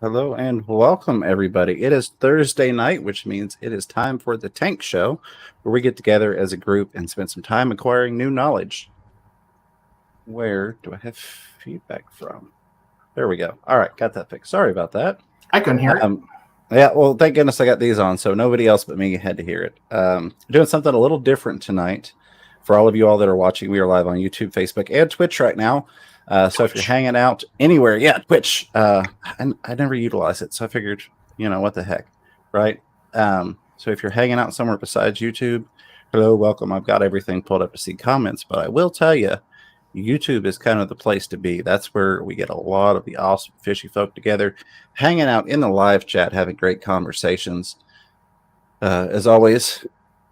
Hello and welcome, everybody. It is Thursday night, which means it is time for the Tank Show, where we get together as a group and spend some time acquiring new knowledge. Where do I have feedback from? There we go. All right, got that fixed. Sorry about that. I couldn't hear it. Yeah, well, thank goodness I got these on, so nobody else but me had to hear it. Doing something a little different tonight. For all of you all that are watching, we are live on YouTube, Facebook, and Twitch right now. So if you're hanging out anywhere, Twitch. I never utilize it, so I figured, what the heck, right? So if you're hanging out somewhere besides YouTube, hello, welcome. I've got everything pulled up to see comments, but I will tell you, YouTube is kind of the place to be. That's where we get a lot of the awesome fishy folk together, hanging out in the live chat, having great conversations. As always,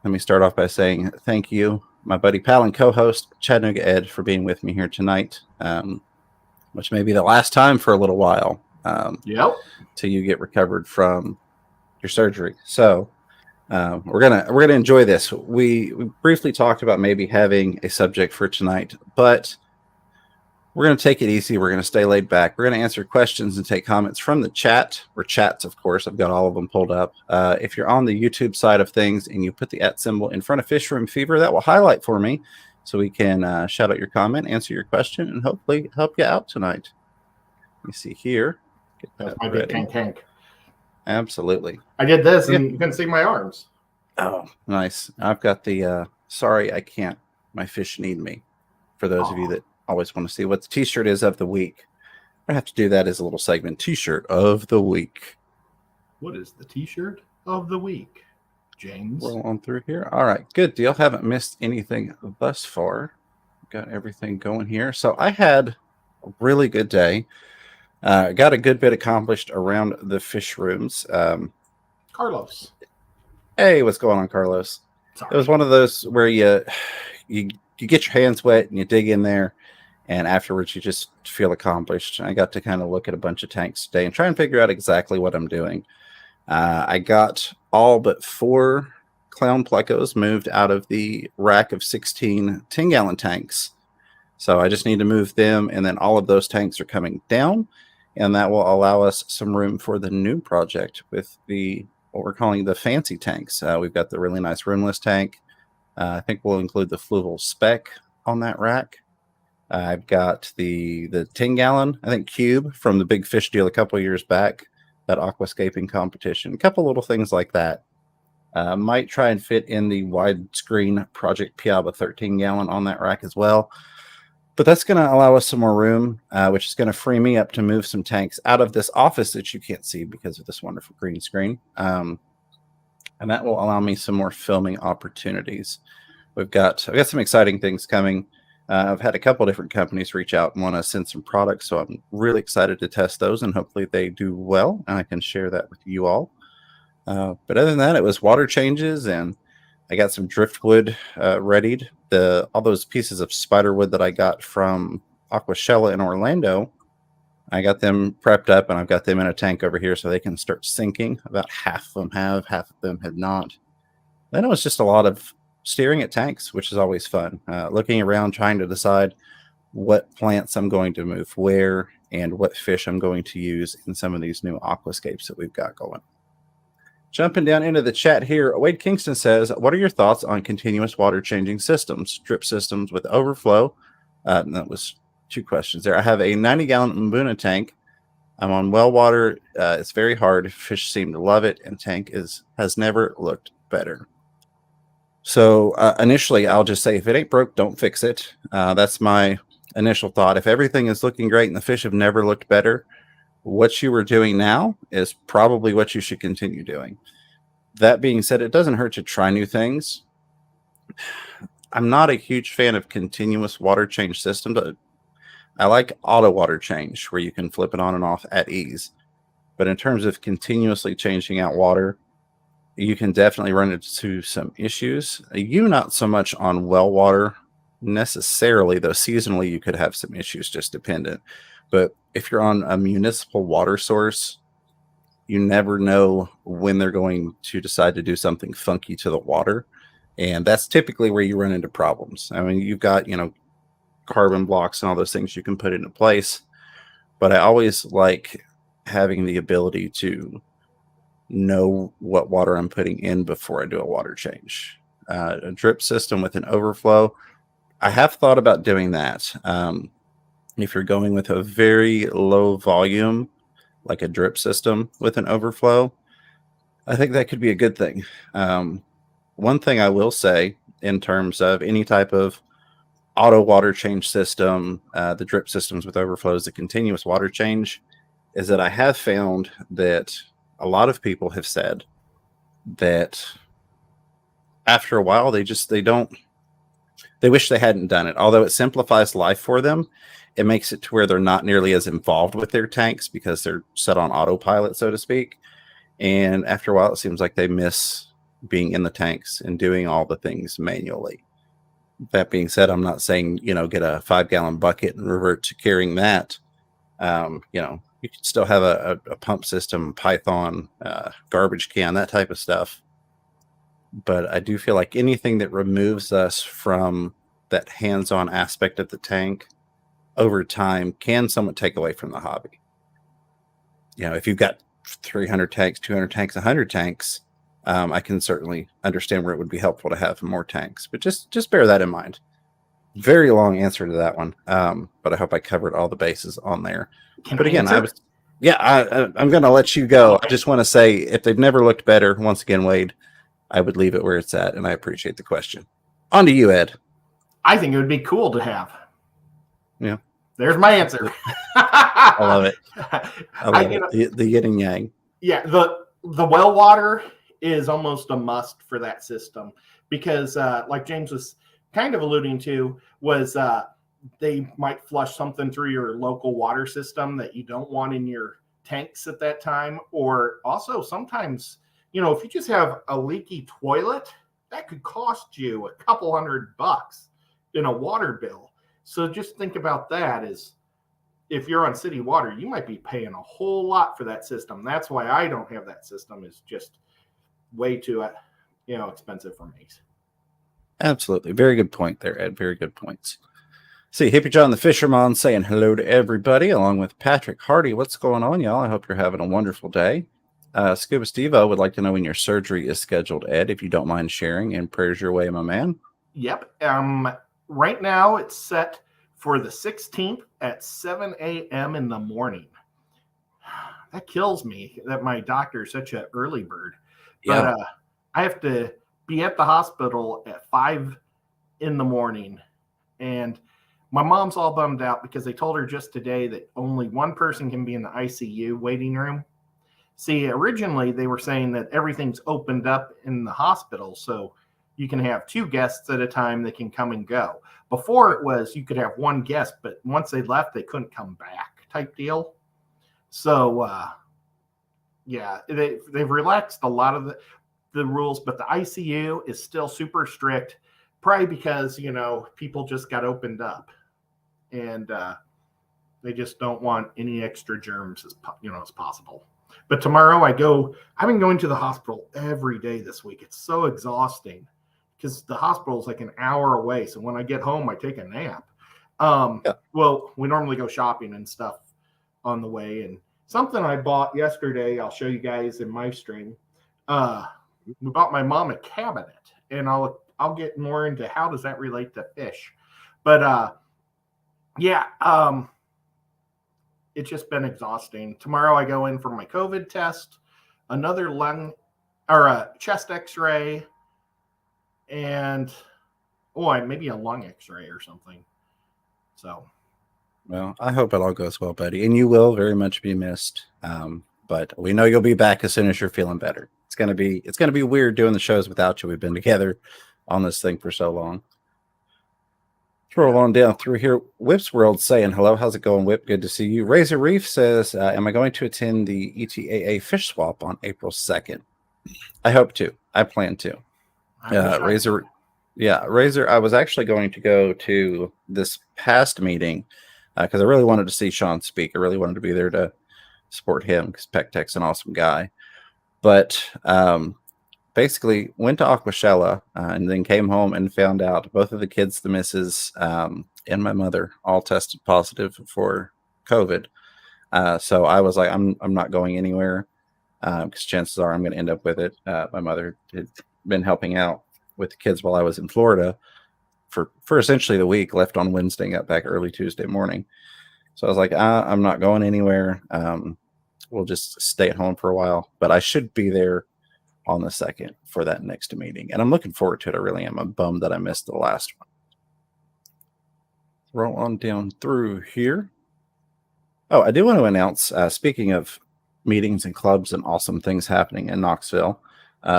let me start off by saying thank you, my buddy, pal, and co-host, Chattanooga Ed, for being with me here tonight, which may be the last time for a little while. Till you get recovered from your surgery. So we're gonna enjoy this. We briefly talked about maybe having a subject for tonight, but we're gonna take it easy. We're gonna stay laid back. We're gonna answer questions and take comments from the chat, or chats, of course. I've got all of them pulled up. If you're on the YouTube side of things and you put the @ symbol in front of Fish Room Fever, that will highlight for me, so we can shout out your comment, answer your question, and hopefully help you out tonight. Let me see here. Get that ready. T.A.N.K. Absolutely. I did this and you couldn't see my arms. Oh, nice. I've got the sorry I can't, my fish need me, for those of you that always want to see what the t-shirt is of the week. I have to do that as a little segment. T-shirt of the week. What is the t-shirt of the week, James? Roll on through here. All right, good deal. Haven't missed anything thus far. Got everything going here. So I had a really good day. Got a good bit accomplished around the fish rooms. Carlos. Hey, what's going on, Carlos? Sorry. It was one of those where you get your hands wet and you dig in there, and afterwards you just feel accomplished. I got to kind of look at a bunch of tanks today and try and figure out exactly what I'm doing. I got all but 4 clown plecos moved out of the rack of 16 10-gallon tanks. So I just need to move them, and then all of those tanks are coming down, and that will allow us some room for the new project with what we're calling the fancy tanks. We've got the really nice rimless tank. I think we'll include the fluval spec on that rack. I've got the 10-gallon, I think, cube from the big fish deal a couple of years back, that aquascaping competition. A couple little things like that. Might try and fit in the widescreen Project Piaba 13-gallon on that rack as well. But that's going to allow us some more room, which is going to free me up to move some tanks out of this office that you can't see because of this wonderful green screen. And that will allow me some more filming opportunities. I've got some exciting things coming. I've had a couple different companies reach out and want to send some products, so I'm really excited to test those, and hopefully they do well, and I can share that with you all. But other than that, it was water changes, and I got some driftwood readied. All those pieces of spider wood that I got from Aquashella in Orlando, I got them prepped up, and I've got them in a tank over here so they can start sinking. About half of them have, half of them have not. Then it was just a lot of staring at tanks, which is always fun. Looking around, trying to decide what plants I'm going to move where and what fish I'm going to use in some of these new aquascapes that we've got going. Jumping down into the chat here, Wade Kingston says, what are your thoughts on continuous water changing systems, drip systems with overflow? That was 2 questions there. I have a 90-gallon Mbuna tank. I'm on well water. It's very hard. Fish seem to love it, and tank has never looked better. So initially, I'll just say, if it ain't broke, don't fix it. That's my initial thought. If everything is looking great and the fish have never looked better, what you are doing now is probably what you should continue doing. That being said, it doesn't hurt to try new things. I'm not a huge fan of continuous water change system, but I like auto water change, where you can flip it on and off at ease. But in terms of continuously changing out water, you can definitely run into some issues. Not so much on well water necessarily, though seasonally you could have some issues, just dependent. But if you're on a municipal water source, you never know when they're going to decide to do something funky to the water. And that's typically where you run into problems. I mean, you've got, carbon blocks and all those things you can put into place. But I always like having the ability to know what water I'm putting in before I do a water change. A drip system with an overflow, I have thought about doing that. If you're going with a very low volume, like a drip system with an overflow, I think that could be a good thing. One thing I will say in terms of any type of auto water change system, the drip systems with overflows, the continuous water change, is that I have found that a lot of people have said that after a while they wish they hadn't done it. Although it simplifies life for them, it makes it to where they're not nearly as involved with their tanks because they're set on autopilot, so to speak. And after a while, it seems like they miss being in the tanks and doing all the things manually. That being said, I'm not saying, get a 5-gallon bucket and revert to carrying that. You could still have a pump system, Python, garbage can, that type of stuff. But I do feel like anything that removes us from that hands-on aspect of the tank over time can somewhat take away from the hobby. If you've got 300 tanks, 200 tanks, 100 tanks, I can certainly understand where it would be helpful to have more tanks. But just bear that in mind. Very long answer to that one, but I hope I covered all the bases on there. But again, I'm going to let you go. I just want to say, if they've never looked better, once again, Wade, I would leave it where it's at, and I appreciate the question. On to you, Ed. I think it would be cool to have. Yeah. There's my answer. I love it. I love it. The yin and yang. Yeah, the well water is almost a must for that system because, like James was kind of alluding to, was they might flush something through your local water system that you don't want in your tanks at that time. Or also sometimes, if you just have a leaky toilet, that could cost you a couple $100 in a water bill. So just think about that as if you're on city water, you might be paying a whole lot for that system. That's why I don't have that system. It's just way too, expensive for me. Absolutely. Very good point there, Ed. Very good points. See, Hippie John the Fisherman saying hello to everybody, along with Patrick Hardy. What's going on, y'all? I hope you're having a wonderful day. Scuba Steve-O would like to know when your surgery is scheduled, Ed, if you don't mind sharing, and prayers your way, my man. Yep. Right now it's set for the 16th at 7 a.m. in the morning. That kills me that my doctor is such an early bird. Yeah. But I have to be at the hospital at 5 in the morning. And my mom's all bummed out because they told her just today that only one person can be in the ICU waiting room. See, originally they were saying that everything's opened up in the hospital, so you can have 2 guests at a time that can come and go. Before it was you could have 1 guest, but once they left, they couldn't come back type deal. So, they've relaxed a lot of the rules, but the ICU is still super strict, probably because, people just got opened up and they just don't want any extra germs as possible. But tomorrow I've been going to the hospital every day this week. It's so exhausting because the hospital is like an hour away. So when I get home, I take a nap. Well, we normally go shopping and stuff on the way. And something I bought yesterday, I'll show you guys in my stream. We bought my mom a cabinet, and I'll get more into how does that relate to fish. But it's just been exhausting. Tomorrow I go in for my COVID test, another lung or a chest x-ray, and maybe a lung x-ray or something. So, well, I hope it all goes well, buddy, and you will very much be missed. But we know you'll be back as soon as you're feeling better. It's gonna be weird doing the shows without you. We've been together on this thing for so long. Throw on down through here. Whip's World saying hello. How's it going, Whip? Good to see you. Razor Reef says, am I going to attend the ETAA fish swap on April 2nd? I hope to. I plan to. Razor, I was actually going to go to this past meeting because I really wanted to see Sean speak. I really wanted to be there to support him because Pectec's an awesome guy. But basically went to Aquashella and then came home and found out both of the kids, the missus, and my mother all tested positive for COVID. So I was like, I'm not going anywhere because chances are I'm going to end up with it. My mother had been helping out with the kids while I was in Florida for essentially the week. Left on Wednesday, got back early Tuesday morning. So I was like, I'm not going anywhere. We'll just stay at home for a while. But I should be there on the 2nd for that next meeting, and I'm looking forward to it. I really am. I'm bummed that I missed the last one. Roll on down through here. Oh, I do want to announce, speaking of meetings and clubs and awesome things happening in Knoxville,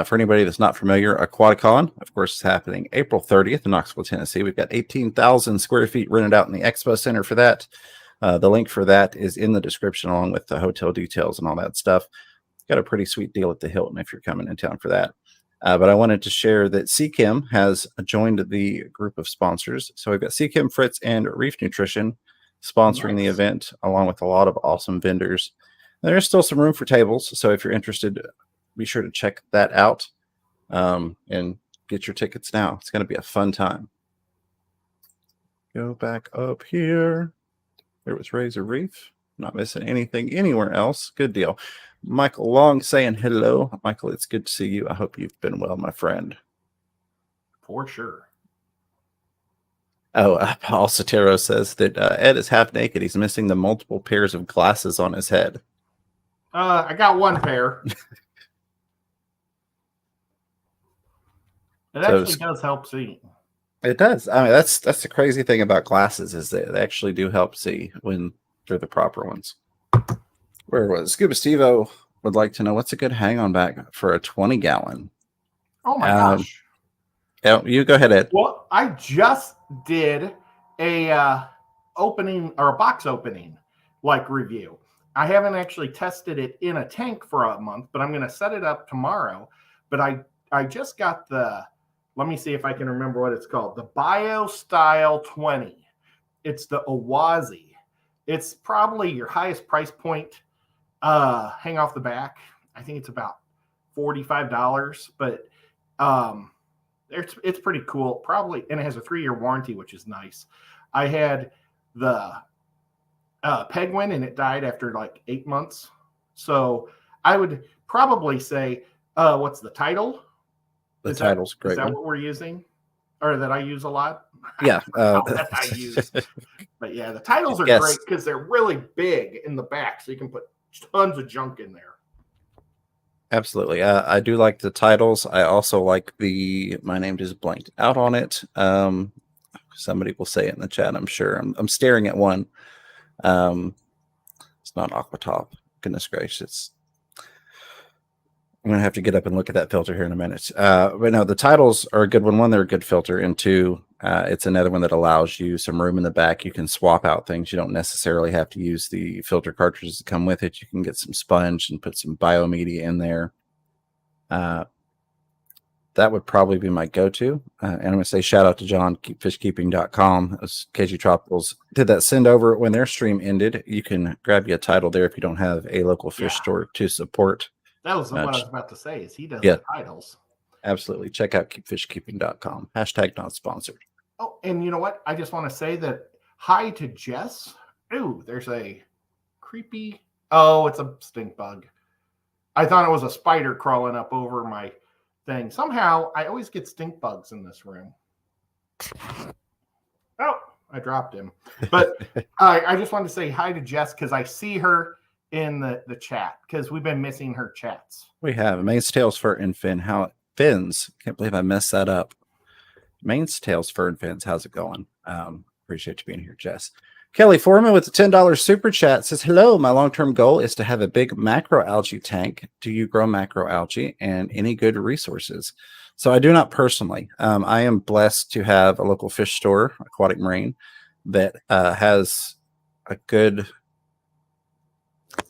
for anybody that's not familiar, Aquaticon, of course, is happening April 30th in Knoxville, Tennessee. We've got 18,000 square feet rented out in the Expo Center for that. The link for that is in the description, along with the hotel details and all that stuff. Got a pretty sweet deal at the Hilton if you're coming in town for that. But I wanted to share that CChem has joined the group of sponsors. So we've got CChem, Fritz, and Reef Nutrition sponsoring the event, along with a lot of awesome vendors. There's still some room for tables, so if you're interested, be sure to check that out and get your tickets now. It's going to be a fun time. Go back up here. There was Razor Reef. Not missing anything anywhere else. Good deal. Michael Long saying hello. Michael, it's good to see you. I hope you've been well, my friend. For sure. Oh, Paul Sotero says that Ed is half naked. He's missing the multiple pairs of glasses on his head. I got one pair. It actually does help see. It does. I mean, that's the crazy thing about glasses is that they actually do help see when they're the proper ones. Where was Scuba Stevo would like to know what's a good hang-on bag for a 20-gallon? Oh my gosh. Yeah, you go ahead, Ed. Well, I just did a opening or a box opening like review. I haven't actually tested it in a tank for a month, but I'm going to set it up tomorrow. But I just got let me see if I can remember what it's called. The Bio Style 20. It's the Owazi. It's probably your highest price point hang off the back. I think it's about $45, but it's pretty cool. Probably, and it has a 3-year warranty, which is nice. I had the Penguin, and it died after like 8 months. So I would probably say, what's the title? The title's great. Is that what we're using, or that I use a lot? Yeah, that I use. But yeah, the titles are great because they're really big in the back, so you can put tons of junk in there. Absolutely. I do like the titles. I also like my name just blanked out on it. Somebody will say it in the chat, I'm sure. I'm staring at one. It's not Aquatop. Goodness gracious. I'm going to have to get up and look at that filter here in a minute. But no, the titles are a good one. One, they're a good filter. And two, it's another one that allows you some room in the back. You can swap out things. You don't necessarily have to use the filter cartridges that come with it. You can get some sponge and put some biomedia in there. That would probably be my go-to. And I'm going to say shout out to John, fishkeeping.com. KG Tropicals did that send over when their stream ended. You can grab you a title there if you don't have a local fish store to support. That was what I was about to say, is he does the titles. Absolutely. Check out fishkeeping.com. # not sponsored. Oh, and you know what? I just want to say that hi to Jess. Ooh, there's a creepy. Oh, it's a stink bug. I thought it was a spider crawling up over my thing. Somehow, I always get stink bugs in this room. Oh, I dropped him. But I just wanted to say hi to Jess because I see her in the chat because we've been missing her chats. We have Main's Tails, Fur, and Fin. Fins. Can't believe I messed that up. Main's Tails, Fur, and Fins. How's it going? Appreciate you being here, Jess. Kelly Foreman with the $10 super chat says, hello, my long-term goal is to have a big macroalgae tank. Do you grow macroalgae and any good resources? So I do not personally. I am blessed to have a local fish store, Aquatic Marine, that has a good,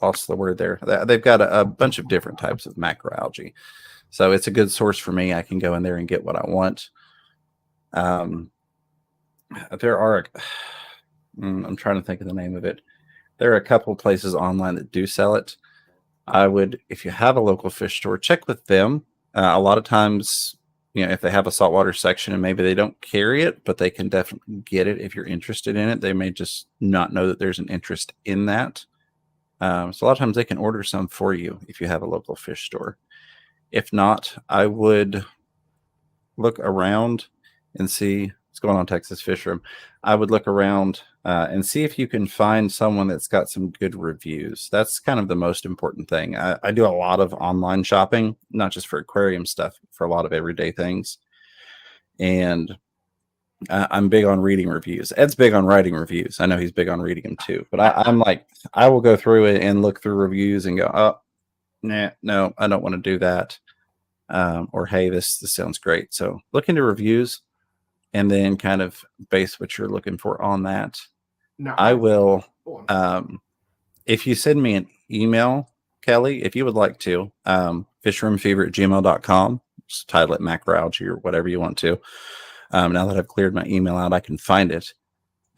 lost the word there. They've got a bunch of different types of macroalgae. So it's a good source for me. I can go in there and get what I want. There are, I'm trying to think of the name of it. There are a couple places online that do sell it. I would, if you have a local fish store, check with them. A lot of times, you know, if they have a saltwater section and maybe they don't carry it, but they can definitely get it if you're interested in it. They may just not know that there's an interest in that. So a lot of times they can order some for you if you have a local fish store. If not, I would look around and see what's going on, Texas Fish Room. I would look around and see if you can find someone that's got some good reviews. That's kind of the most important thing. I do a lot of online shopping, not just for aquarium stuff, for a lot of everyday things. And I'm big on reading reviews. Ed's big on writing reviews. I know he's big on reading them too. But I'm like, I will go through it and look through reviews and go, oh, nah, no, I don't want to do that. Or hey, this sounds great. So look into reviews and then kind of base what you're looking for on that. No, I will. If you send me an email, Kelly, if you would like to, fishroomfever@gmail.com, just title it macroalgae or whatever you want to. Now that I've cleared my email out, I can find it.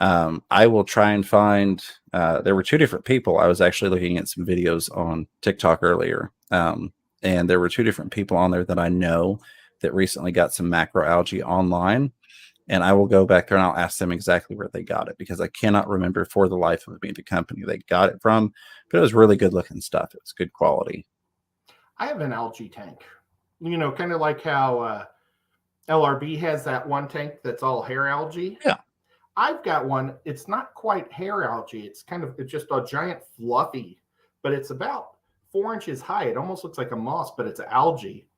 I will try and find, there were two different people. I was actually looking at some videos on TikTok earlier. And there were two different people on there that I know that recently got some macroalgae online. And I will go back there and I'll ask them exactly where they got it, because I cannot remember for the life of me the company they got it from. But it was really good looking stuff. It was good quality. I have an algae tank. You know, kind of like how LRB has that one tank that's all hair algae. Yeah. I've got one. It's not quite hair algae. It's just a giant fluffy, but it's about 4 inches high. It almost looks like a moss, but it's algae.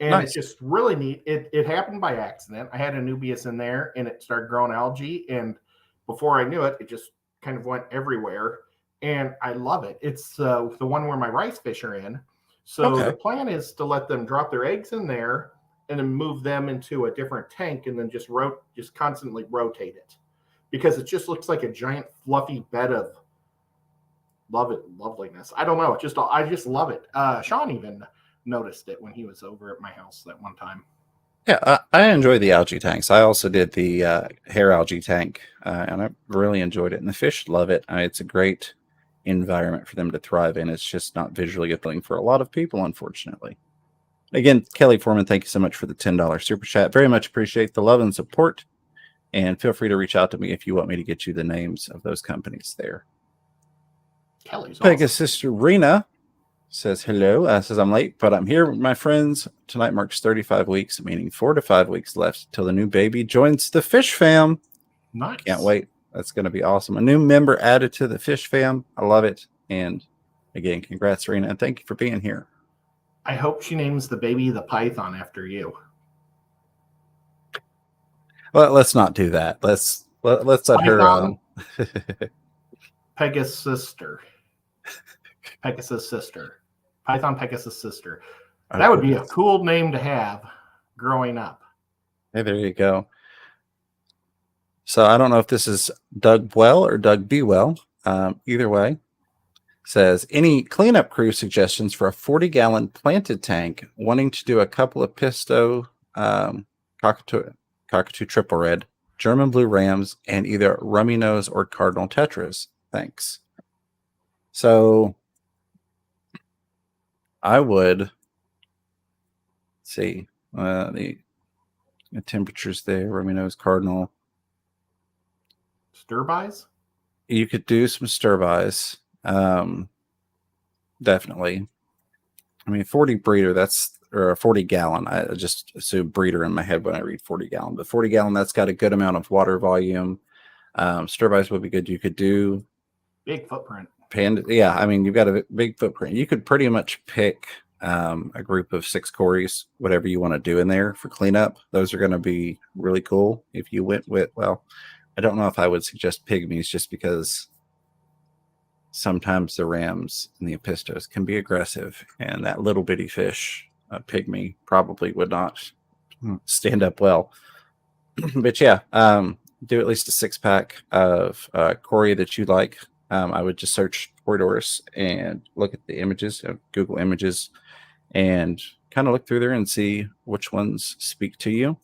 And Nice. It's just really neat. It happened by accident. I had a Nubius in there and it started growing algae. And before I knew it, it just kind of went everywhere. And I love it. It's the one where my rice fish are in. So The plan is to let them drop their eggs in there and then move them into a different tank and then just constantly rotate it, because it just looks like a giant fluffy bed of loveliness. I don't know. I just love it. Sean even noticed it when he was over at my house that one time. Yeah, I enjoy the algae tanks. I also did the hair algae tank, and I really enjoyed it. And the fish love it. It's a great environment for them to thrive in. It's just not visually appealing for a lot of people, unfortunately. Again, Kelly Foreman, thank you so much for the $10 super chat. Very much appreciate the love and support. And feel free to reach out to me if you want me to get you the names of those companies there. Kelly's Pega's awesome. sister Rena says hello. Says I'm late, but I'm here with my friends. Tonight marks 35 weeks, meaning 4 to 5 weeks left till the new baby joins the fish fam. Nice. Can't wait. That's going to be awesome. A new member added to the fish fam. I love it. And again, congrats, Rena, and thank you for being here. I hope she names the baby the Python after you. Well, let's not do that. Let's let her. Pegasus sister. Pegasus sister. Python Pegasus sister. That would be a cool name to have growing up. Hey, there you go. So I don't know if this is Doug Well or Doug B. Well. Either way, says any cleanup crew suggestions for a 40-gallon planted tank, wanting to do a couple of Pisto, cockatoo triple red, German blue rams, and either rummy nose or cardinal tetras. Thanks. So I would see the temperatures there. Rummy nose, cardinal. Stir-bys? You could do some stir-bys. Definitely. I mean, 40 breeder, or a 40 gallon. I just assume breeder in my head when I read 40 gallon. But 40 gallon, that's got a good amount of water volume. Stir-bys would be good. You could do big footprint. Yeah, I mean, you've got a big footprint. You could pretty much pick a group of 6 cories, whatever you want to do in there for cleanup. Those are going to be really cool. If you went with, well, I don't know if I would suggest pygmies, just because sometimes the rams and the apistos can be aggressive, and that little bitty fish, a pygmy, probably would not stand up well. But yeah, do at least a 6-pack of cory that you like. I would just search corridors and look at the images, Google Images, and kind of look through there and see which ones speak to you.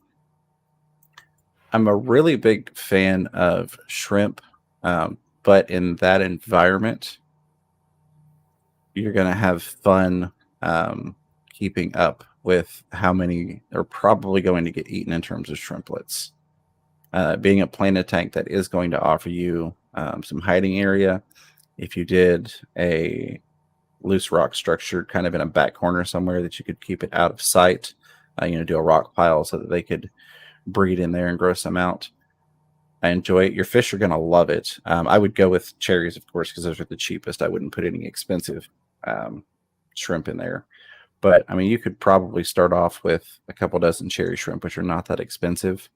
I'm a really big fan of shrimp, but in that environment, you're going to have fun keeping up with how many are probably going to get eaten in terms of shrimplets. Being a planted tank, that is going to offer you some hiding area. if you did a loose rock structure kind of in a back corner somewhere that you could keep it out of sight, do a rock pile so that they could breed in there and grow some out. I enjoy it. Your fish are going to love it. I would go with cherries, of course, because those are the cheapest. I wouldn't put any expensive shrimp in there. But, I mean, you could probably start off with a couple dozen cherry shrimp, which are not that expensive.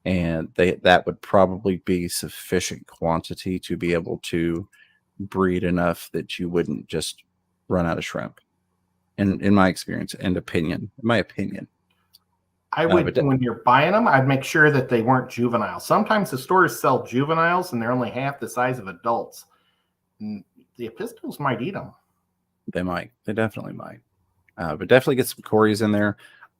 And that would probably be sufficient quantity to be able to breed enough that you wouldn't just run out of shrimp. In my experience and opinion, I would, when you're buying them, I'd make sure that they weren't juvenile. Sometimes the stores sell juveniles and they're only half the size of adults. And the Epistos might eat them. They might. They definitely might. But definitely get some Corys in there.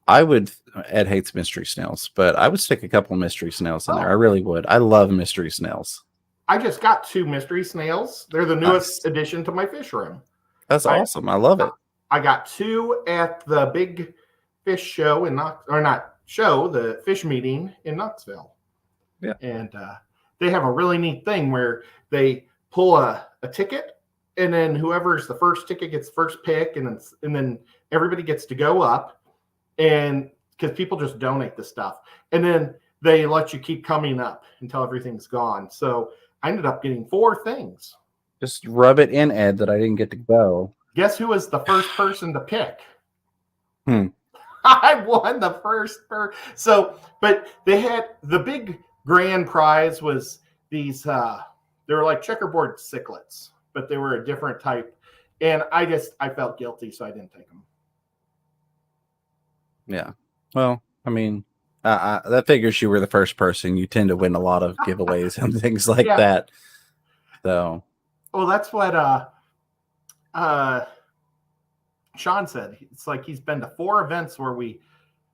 Ed hates mystery snails, but I would stick a couple of mystery snails in there. I really would. I love mystery snails. I just got 2 mystery snails. They're the newest addition to my fish room. That's awesome. I love it. I got 2 at the big fish show the fish meeting in Knoxville. Yeah. And they have a really neat thing where they pull a ticket, and then whoever's the first ticket gets first pick, and then everybody gets to go up, and because people just donate the stuff, and then they let you keep coming up until everything's gone. So I ended up getting 4 things. Just rub it in, Ed, that I didn't get to go. Guess who was the first person to pick? I won the first person. So, but they had the big grand prize was these, they were like checkerboard cichlids, but they were a different type. And I felt guilty, so I didn't take them. Yeah. Well, I mean, that figures you were the first person. You tend to win a lot of giveaways and things like that. So. Well, that's what Sean said. It's like he's been to 4 events where we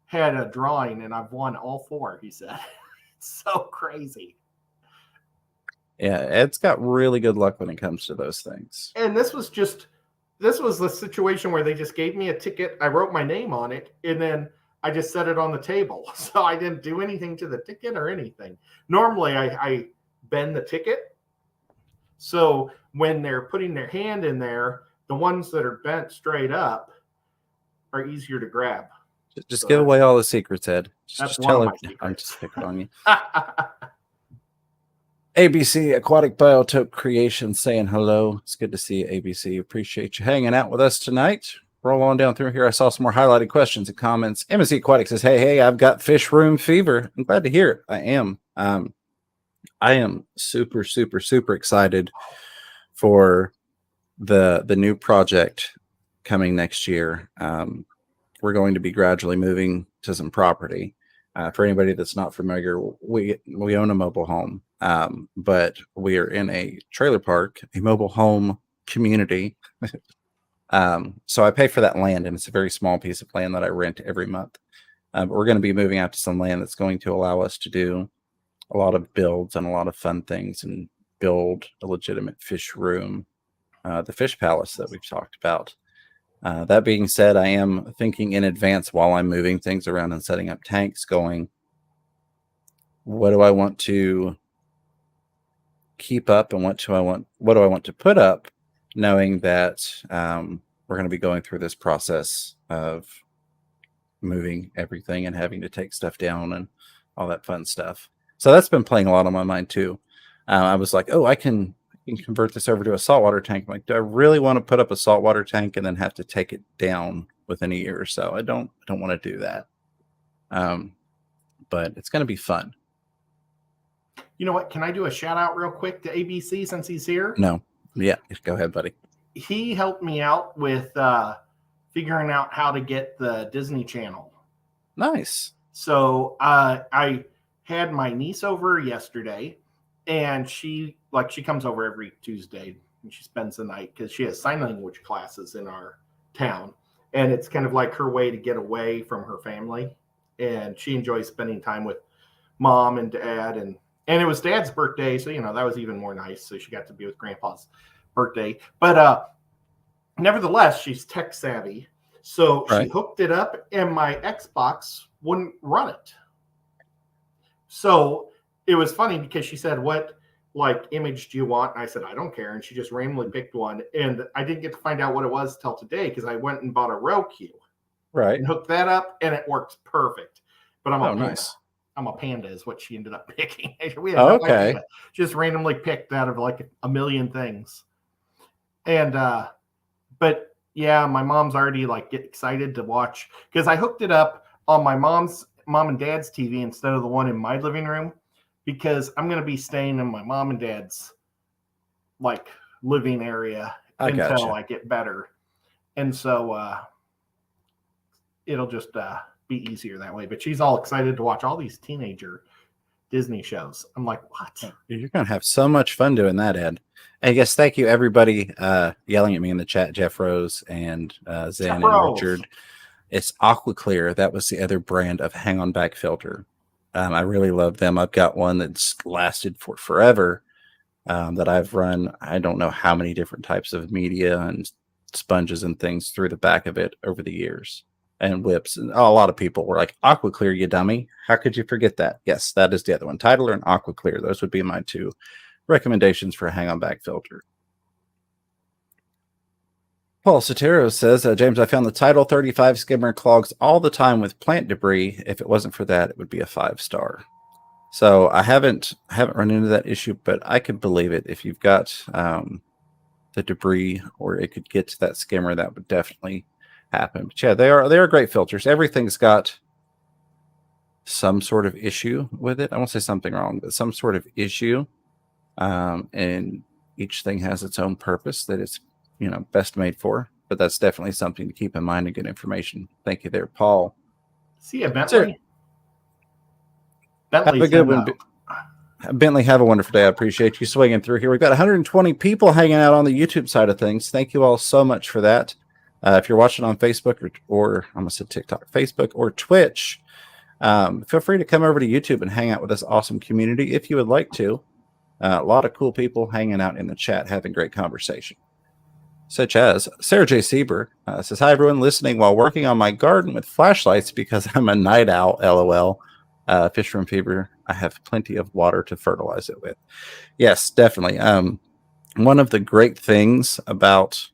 had a drawing, and I've won all 4, he said. It's so crazy. Yeah, Ed's got really good luck when it comes to those things. And this was the situation where they just gave me a ticket. I wrote my name on it, and then I just set it on the table. So I didn't do anything to the ticket or anything. Normally, I bend the ticket. So when they're putting their hand in there, the ones that are bent straight up are easier to grab. Just give away all the secrets, Ed. That's just tell him I'm just picking on you. ABC Aquatic Biotope Creation saying hello. It's good to see you, ABC. Appreciate you hanging out with us tonight. Roll on down through here. I saw some more highlighted questions and comments. MSC Aquatic says, hey, I've got fish room fever. I'm glad to hear it. I am. I am super, super, super excited for the new project coming next year. We're going to be gradually moving to some property. For anybody that's not familiar, we own a mobile home, but we are in a trailer park, a mobile home community. So I pay for that land, and it's a very small piece of land that I rent every month. But we're going to be moving out to some land that's going to allow us to do a lot of builds and a lot of fun things and build a legitimate fish room, the fish palace that we've talked about. That being said, I am thinking in advance while I'm moving things around and setting up tanks, going, what do I want to keep up and what do I want to put up, knowing that we're going to be going through this process of moving everything and having to take stuff down and all that fun stuff. So that's been playing a lot on my mind too. I was like, oh, I can convert this over to a saltwater tank. I'm like, do I really want to put up a saltwater tank and then have to take it down within a year or so? I don't want to do that. But it's going to be fun. You know what? Can I do a shout out real quick to ABC since he's here? No. Yeah. Go ahead, buddy. He helped me out with figuring out how to get the Disney Channel. Nice. So I had my niece over yesterday, and she comes over every Tuesday and she spends the night because she has sign language classes in our town, and it's kind of like her way to get away from her family. And she enjoys spending time with mom and dad, and it was dad's birthday, so that was even more nice. So she got to be with grandpa's birthday. But nevertheless, she's tech savvy, so she hooked it up, and my Xbox wouldn't run it. So it was funny because she said, what like image do you want? And I said, I don't care. And she just randomly picked one. And I didn't get to find out what it was till today because I went and bought a Roku. Right. And hooked that up, and it works perfect. But I'm a panda. Nice. I'm a panda is what she ended up picking. We had no idea. Just randomly picked out of like a million things. And but yeah, my mom's already like get excited to watch because I hooked it up on my mom and dad's TV instead of the one in my living room because I'm gonna be staying in my mom and dad's like living area until I get better. And so it'll just be easier that way. But she's all excited to watch all these teenager Disney shows. I'm like, what? You're going to have so much fun doing that, Ed. And I guess thank you, everybody yelling at me in the chat, Jeff Rose and Zen and Richard. It's Aquaclear. That was the other brand of hang on back filter. I really love them. I've got one that's lasted for forever that I've run. I don't know how many different types of media and sponges and things through the back of it over the years. And whips. And a lot of people were like, Aquaclear, you dummy. How could you forget that? Yes, that is the other one. Titler and Aquaclear. Those would be my two recommendations for a hang-on back filter. Paul Sotero says, James, I found the Tidal 35 skimmer clogs all the time with plant debris. If it wasn't for that, it would be a 5-star. So I haven't run into that issue, but I could believe it. If you've got the debris or it could get to that skimmer, that would definitely happen. But yeah, they are great filters. Everything's got some sort of issue with it. I won't say something wrong, but some sort of issue. And each thing has its own purpose that it's best made for. But that's definitely something to keep in mind and good information. Thank you there, Paul. See you, Bentley. Have a good one. Bentley, have a wonderful day. I appreciate you swinging through here. We've got 120 people hanging out on the YouTube side of things. Thank you all so much for that. If you're watching on Facebook or I almost said TikTok, Facebook or Twitch, feel free to come over to YouTube and hang out with this awesome community if you would like to. A lot of cool people hanging out in the chat, having great conversation. Such as Sarah J. Sieber says, hi, everyone listening while working on my garden with flashlights because I'm a night owl, LOL. Fish from fever. I have plenty of water to fertilize it with. Yes, definitely. One of the great things about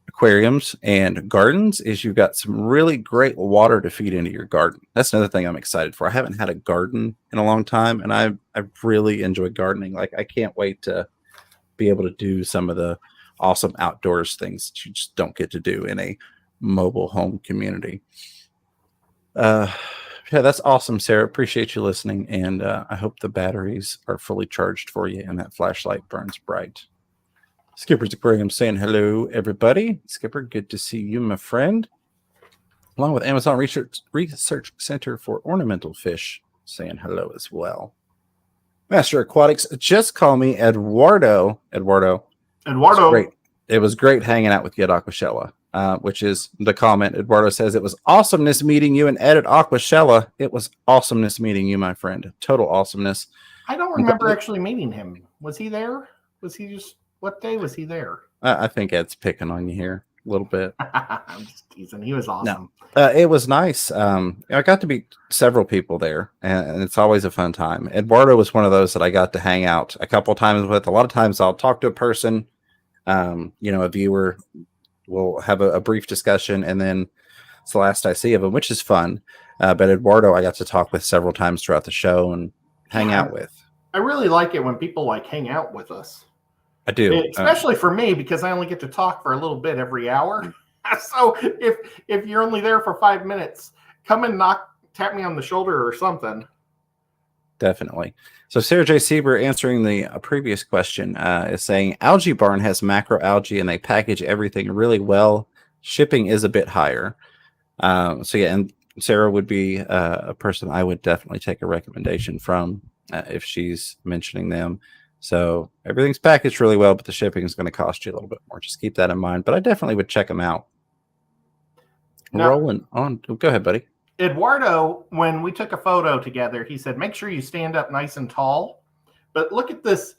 aquariums and gardens is you've got some really great water to feed into your garden. That's another thing I'm excited for. I haven't had a garden in a long time, and I really enjoy gardening. Like, I can't wait to be able to do some of the awesome outdoors things that you just don't get to do in a mobile home community. Yeah, that's awesome, Sarah. Appreciate you listening, and I hope the batteries are fully charged for you and that flashlight burns bright. Skipper's Aquarium saying hello, everybody. Skipper, good to see you, my friend. Along with Amazon Research Center for Ornamental Fish saying hello as well. Master Aquatics, just call me Eduardo. Eduardo. It was great hanging out with you at Aquashella, which is the comment. Eduardo says, it was awesomeness meeting you and Ed at Aquashella. It was awesomeness meeting you, my friend. Total awesomeness. I don't remember actually meeting him. Was he there? Was he just... What day was he there? I think Ed's picking on you here a little bit. I'm just teasing. He was awesome. No, it was nice. I got to meet several people there, and it's always a fun time. Eduardo was one of those that I got to hang out a couple of times with. A lot of times I'll talk to a person, a viewer will have a brief discussion, and then it's the last I see of him, which is fun. But Eduardo, I got to talk with several times throughout the show and hang out with. I really like it when people like hang out with us. I do, especially for me because I only get to talk for a little bit every hour. So if you're only there for 5 minutes, come and tap me on the shoulder or something. Definitely. So Sarah J. Sieber answering the previous question is saying Algae Barn has macro algae and they package everything really well. Shipping is a bit higher. So yeah, and Sarah would be a person I would definitely take a recommendation from if she's mentioning them. So everything's packaged really well, but the shipping is going to cost you a little bit more. Just keep that in mind. But I definitely would check them out. Now, rolling on. Go ahead, buddy. Eduardo, when we took a photo together, he said, make sure you stand up nice and tall. But look at this.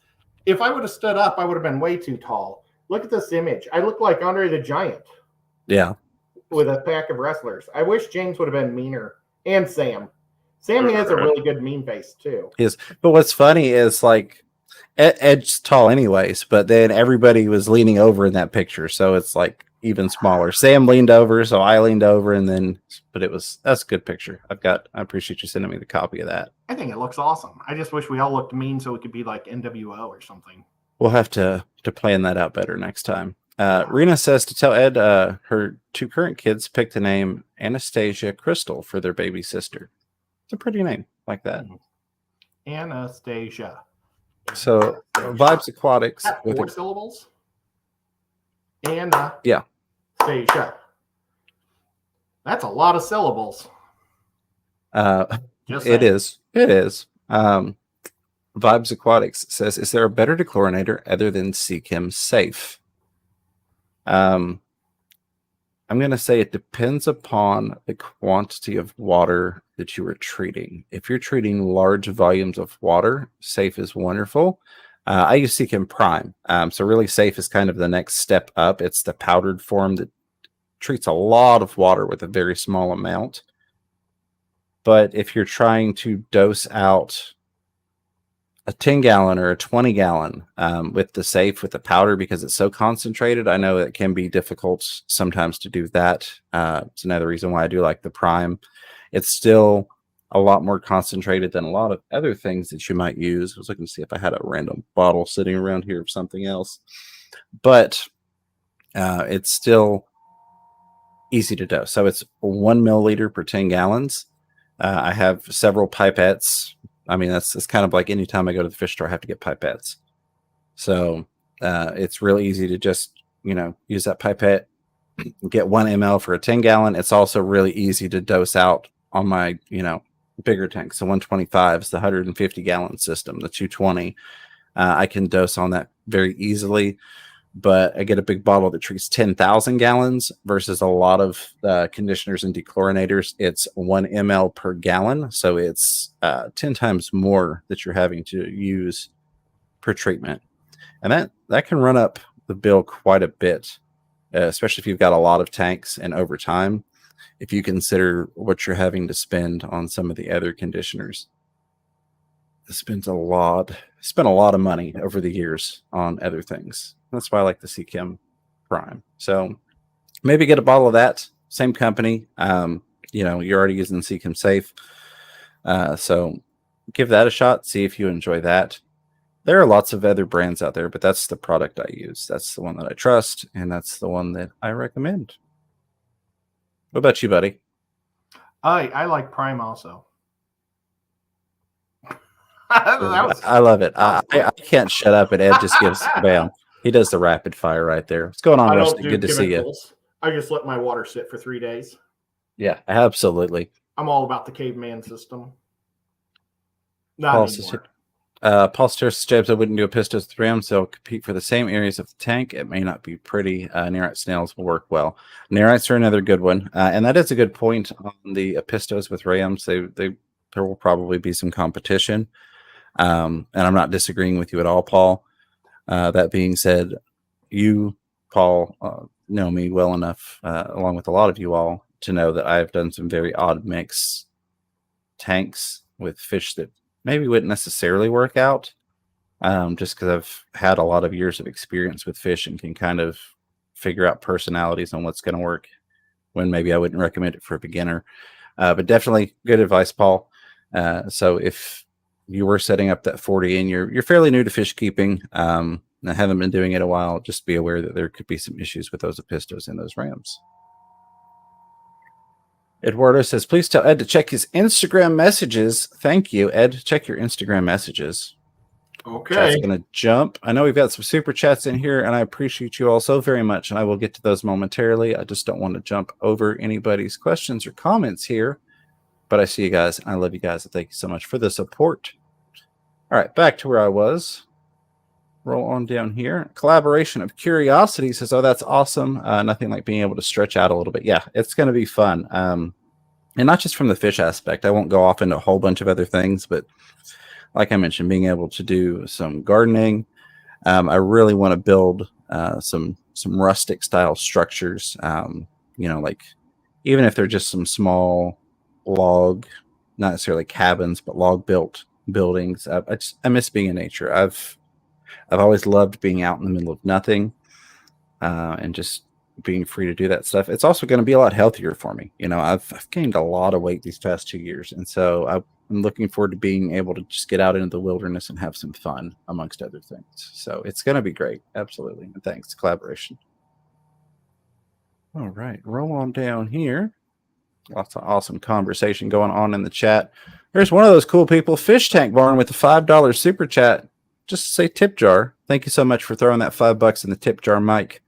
If I would have stood up, I would have been way too tall. Look at this image. I look like Andre the Giant. Yeah. With a pack of wrestlers. I wish James would have been meaner. And Sam. Sam has a really good mean face, too. Yes. But what's funny is, like, Ed's tall anyways, but then everybody was leaning over in that picture, so it's like even smaller. Sam leaned over, so I leaned over, and then, but that's a good picture. I appreciate you sending me the copy of that. I think it looks awesome. I just wish we all looked mean so it could be like NWO or something. We'll have to plan that out better next time. Rena says to tell Ed her 2 current kids picked the name Anastasia Crystal for their baby sister. It's a pretty name, like that. Anastasia. So Vibes Aquatics with 4 syllables. Anastasia. Yeah. That's a lot of syllables. It is. Vibes Aquatics says, is there a better dechlorinator other than Seachem Safe? I'm going to say it depends upon the quantity of water that you are treating. If you're treating large volumes of water, Safe is wonderful. I use Seachem Prime. So really Safe is kind of the next step up. It's the powdered form that treats a lot of water with a very small amount. But if you're trying to dose out a 10-gallon or a 20-gallon with the Safe, with the powder, because it's so concentrated, I know it can be difficult sometimes to do that. It's another reason why I do like the Prime. It's still a lot more concentrated than a lot of other things that you might use. I was looking to see if I had a random bottle sitting around here of something else. But it's still easy to dose. So it's 1 milliliter per 10 gallons. I have several pipettes. I mean, that's kind of like anytime I go to the fish store, I have to get pipettes. So it's really easy to just, use that pipette, get 1 ml for a 10-gallon. It's also really easy to dose out on my, bigger tanks. The 125s, the 150-gallon system, the 220. I can dose on that very easily. But I get a big bottle that treats 10,000 gallons versus a lot of conditioners and dechlorinators. It's 1 ml per gallon. So it's 10 times more that you're having to use per treatment. And that can run up the bill quite a bit, especially if you've got a lot of tanks and over time, if you consider what you're having to spend on some of the other conditioners. Spent a lot of money over the years on other things. That's why I like the Seachem Prime. So maybe get a bottle of that. Same company. You're already using Seachem Safe. So give that a shot. See if you enjoy that. There are lots of other brands out there, but that's the product I use. That's the one that I trust, and that's the one that I recommend. What about you, buddy? I like Prime also. I love it. I can't shut up, and Ed just gives bam. He does the rapid fire right there. What's going on, Rusty? Good to see you. I just let my water sit for 3 days. Yeah, absolutely. I'm all about the caveman system. Not anymore. Paul James, I wouldn't do a pistos with rams. They'll compete for the same areas of the tank. It may not be pretty. Nerite snails will work well. Nerites are another good one. And that is a good point on the pistos with rams. There will probably be some competition. And I'm not disagreeing with you at all, Paul. That being said, you, Paul, know me well enough, along with a lot of you all, to know that I've done some very odd mix tanks with fish that maybe wouldn't necessarily work out, just because I've had a lot of years of experience with fish and can kind of figure out personalities on what's going to work when maybe I wouldn't recommend it for a beginner. But definitely good advice, Paul. So if you were setting up that 40 and you're fairly new to fish keeping, and haven't been doing it a while, just be aware that there could be some issues with those apistos and those rams. Eduardo says, please tell Ed to check his Instagram messages. Thank you, Ed. Check your Instagram messages. Okay. Chat's going to jump. I know we've got some super chats in here, and I appreciate you all so very much, and I will get to those momentarily. I just don't want to jump over anybody's questions or comments here, but I see you guys, and I love you guys, and thank you so much for the support. All right, back to where I was. Roll on down here. Collaboration of Curiosity says, oh, that's awesome. Nothing like being able to stretch out a little bit. Yeah, it's going to be fun. And not just from the fish aspect. I won't go off into a whole bunch of other things, but like I mentioned, being able to do some gardening. I really want to build some rustic style structures. Like even if they're just some small log, not necessarily cabins, but log built buildings. I miss being in nature. I've I've always loved being out in the middle of nothing and just being free to do that stuff. It's also going to be a lot healthier for me. You know, I've gained a lot of weight these past 2 years. And so I'm looking forward to being able to just get out into the wilderness and have some fun amongst other things. So it's going to be great. Absolutely. And thanks. Collaboration. All right. Roll on down here. Lots of awesome conversation going on in the chat. There's one of those cool people, Fish Tank Barn, with the $5 super chat. Just to say tip jar. Thank you so much for throwing that $5 in the tip jar, Mike.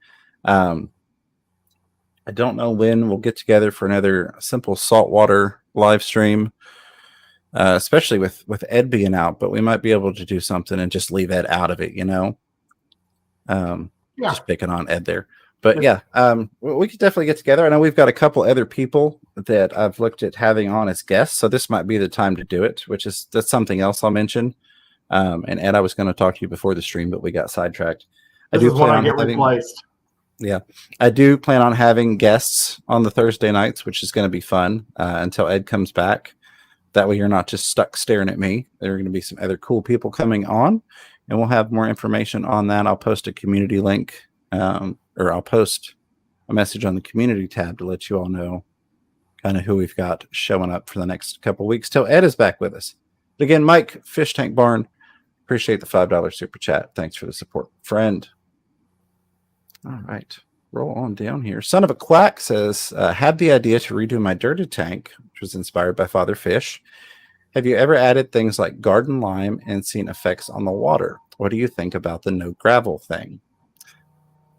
I don't know when we'll get together for another simple saltwater live stream, especially with Ed being out, but we might be able to do something and just leave Ed out of it, you know? Just picking on Ed there. But yeah, we could definitely get together. I know we've got a couple other people that I've looked at having on as guests, so this might be the time to do it, that's something else I'll mention. And Ed, I was going to talk to you before the stream, but we got sidetracked. This is when I get replaced. Yeah, I do plan on having guests on the Thursday nights, which is going to be fun until Ed comes back. That way you're not just stuck staring at me. There are going to be some other cool people coming on, and we'll have more information on that. I'll post a community link, or I'll post a message on the community tab to let you all know kind of who we've got showing up for the next couple of weeks till Ed is back with us. But again, Mike, Fish Tank Barn, appreciate the $5 super chat. Thanks for the support, friend. All right, roll on down here. Son of a Quack says, had the idea to redo my dirty tank, which was inspired by Father Fish. Have you ever added things like garden lime and seen effects on the water? What do you think about the no gravel thing?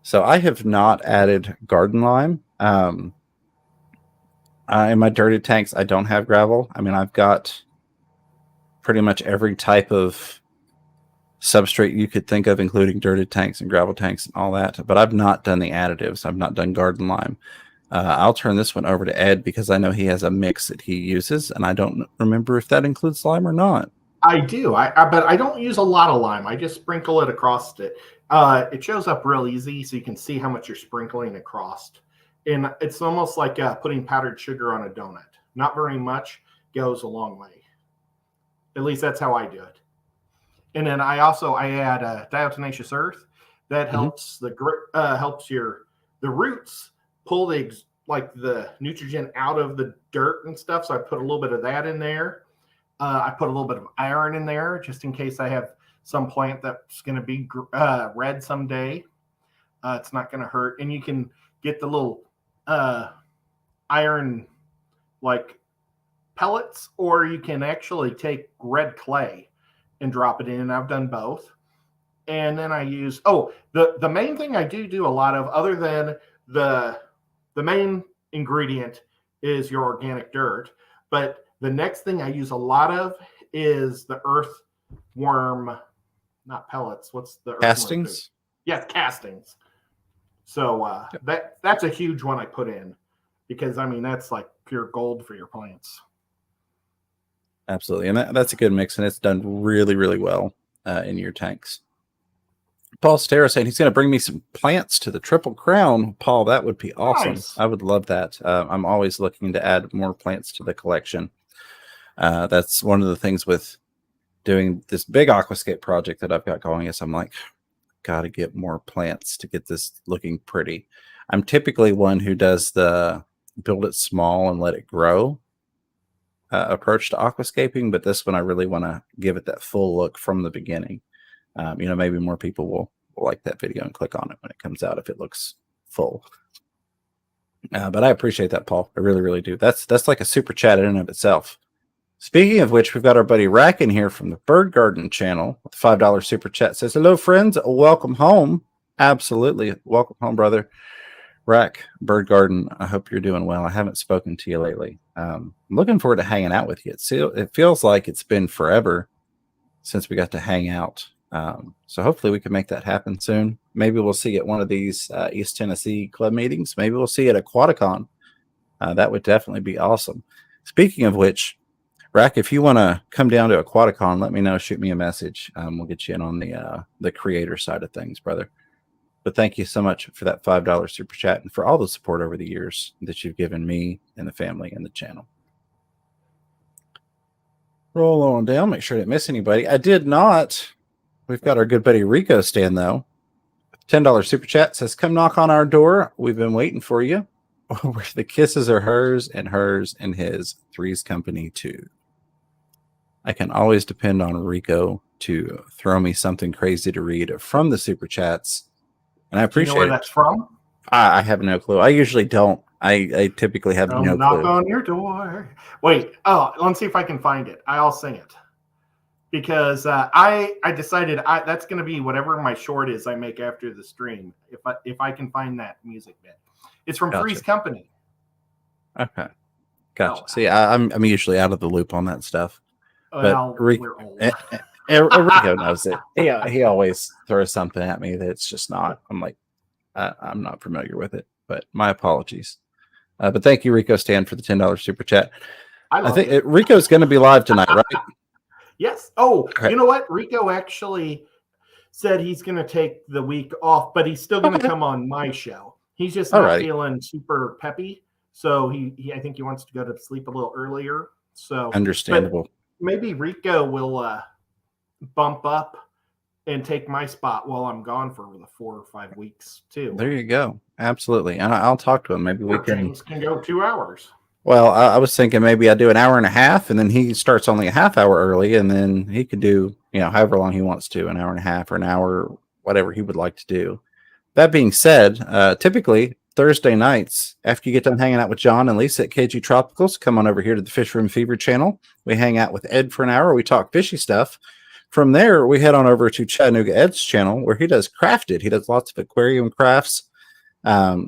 So I have not added garden lime. In my dirty tanks, I don't have gravel. I mean, I've got pretty much every type of substrate you could think of, including dirty tanks and gravel tanks and all that, but I've not done the additives. I've not done garden lime. I'll turn this one over to Ed because I know he has a mix that he uses, and I don't remember if that includes lime or not. I do, but I don't use a lot of lime. I just sprinkle it across it. It shows up real easy, so you can see how much you're sprinkling across. And it's almost like putting powdered sugar on a donut. Not very much, goes a long way. At least that's how I do it. And then I add diatomaceous earth that helps the roots pull the nitrogen out of the dirt and stuff. So I put a little bit of that in there. I put a little bit of iron in there just in case I have some plant that's going to be red someday. It's not going to hurt. And you can get the little iron like pellets, or you can actually take red clay and drop it in, and I've done both. And then I use the main thing I do a lot of, other than the main ingredient is your organic dirt, but the next thing I use a lot of is the earthworm, not pellets. What's the castings? Yes, castings. So that's a huge one I put in, because I mean that's like pure gold for your plants. Absolutely. And that's a good mix, and it's done really, really well in your tanks. Paul Stera saying he's going to bring me some plants to the Triple Crown. Paul, that would be awesome. Nice. I would love that. I'm always looking to add more plants to the collection. That's one of the things with doing this big aquascape project that I've got going is I'm like, got to get more plants to get this looking pretty. I'm typically one who does the build it small and let it grow approach to aquascaping, but this one I really want to give it that full look from the beginning. Maybe more people will like that video and click on it when it comes out if it looks full. But I appreciate that, Paul. I really, really do. That's like a super chat in and of itself. Speaking of which, we've got our buddy Rack in here from the Bird Garden channel with the $5 super chat. Says, hello, friends. Welcome home. Absolutely. Welcome home, brother. Rack, Bird Garden, I hope you're doing well. I haven't spoken to you lately. I'm looking forward to hanging out with you. It feels like it's been forever since we got to hang out. So hopefully we can make that happen soon. Maybe we'll see at one of these East Tennessee club meetings. Maybe we'll see at Aquaticon. That would definitely be awesome. Speaking of which, Rack, if you want to come down to Aquaticon, let me know. Shoot me a message. We'll get you in on the creator side of things, brother. But thank you so much for that $5 super chat and for all the support over the years that you've given me and the family and the channel. Roll on down. Make sure I didn't miss anybody. I did not We've got our good buddy Rico Stan, though. $10 super chat says, come knock on our door. We've been waiting for you. Where the kisses are hers and his. Three's company too. I can always depend on Rico to throw me something crazy to read from the super chats. And I appreciate Do you know where that's from? I have no clue. I usually don't. I typically have no knock clue. On your door. Wait. Oh, let's see if I can find it. I'll sing it. Because I decided that's going to be whatever my short is I make after the stream. If I can find that music bit, it's from Three's Company. Okay, gotcha. See, I'm usually out of the loop on that stuff. Well, we're old. Rico knows it. He always throws something at me that's just not. I'm like, I'm not familiar with it. But my apologies. But thank you, Rico Stan, for the $10 super chat. I think Rico's going to be live tonight, right? Yes. Oh, okay. You know what? Rico actually said he's going to take the week off, but he's still going to come on my show. He's just not feeling super peppy. So I think he wants to go to sleep a little earlier. So understandable. Maybe Rico will bump up and take my spot while I'm gone for the 4 or 5 weeks too. There you go. Absolutely. And I'll talk to him. Maybe we can go 2 hours. Well, I was thinking maybe I do an hour and a half, and then he starts only a half hour early, and then he could do, however long he wants to, an hour and a half or an hour, whatever he would like to do. That being said, typically Thursday nights, after you get done hanging out with John and Lisa at KG Tropicals, come on over here to the Fish Room Fever channel. We hang out with Ed for an hour. We talk fishy stuff. From there, we head on over to Chattanooga Ed's channel, where he does crafted. He does lots of aquarium crafts.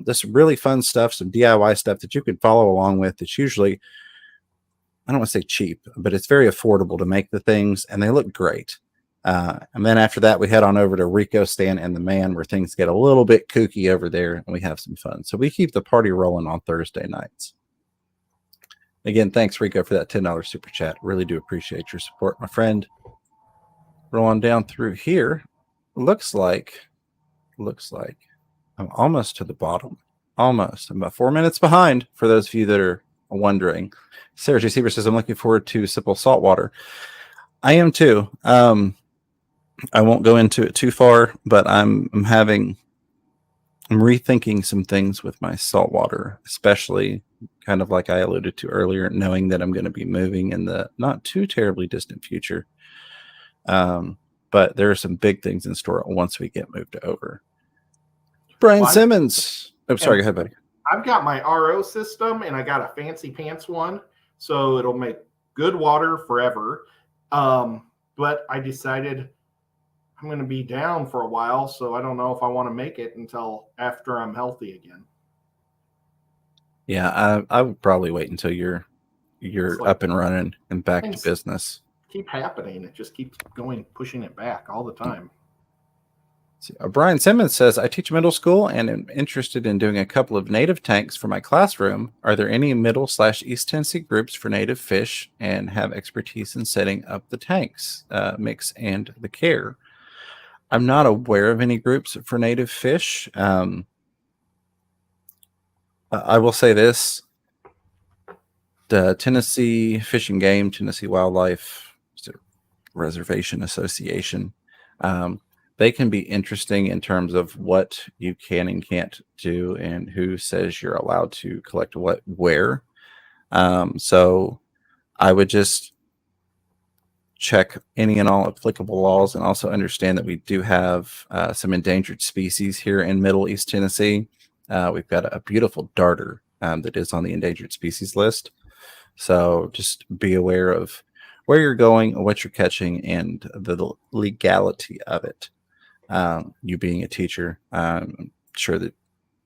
This really fun stuff, some DIY stuff that you can follow along with. It's usually, I don't want to say cheap, but it's very affordable to make the things, and they look great. And then after that, we head on over to Rico Stan and the Man, where things get a little bit kooky over there, and we have some fun. So we keep the party rolling on Thursday nights. Again, thanks, Rico, for that $10 super chat. Really do appreciate your support, my friend. Rolling down through here, looks like I'm almost to the bottom. Almost. I'm about 4 minutes behind, for those of you that are wondering. Sarah J. Seaver says, I'm looking forward to Simple Saltwater. I am too. I won't go into it too far, but I'm rethinking some things with my saltwater, especially kind of like I alluded to earlier, knowing that I'm going to be moving in the not too terribly distant future. But there are some big things in store once we get moved over. Brian Simmons. Oh, sorry. Go ahead, buddy. I've got my RO system, and I got a fancy pants one, so it'll make good water forever. But I decided I'm going to be down for a while, so I don't know if I want to make it until after I'm healthy again. Yeah, I would probably wait until you're up and running and back to business. Keep happening. It just keeps pushing it back all the time. Brian Simmons says, I teach middle school and am interested in doing a couple of native tanks for my classroom. Are there any middle/East Tennessee groups for native fish and have expertise in setting up the tanks, mix, and the care? I'm not aware of any groups for native fish. I will say this. The Tennessee Fish and Game, Tennessee Wildlife Reservation Association, they can be interesting in terms of what you can and can't do and who says you're allowed to collect what where. So I would just check any and all applicable laws and also understand that we do have some endangered species here in Middle East Tennessee. We've got a beautiful darter that is on the endangered species list. So just be aware of where you're going, what you're catching, and the legality of it. You being a teacher, I'm sure that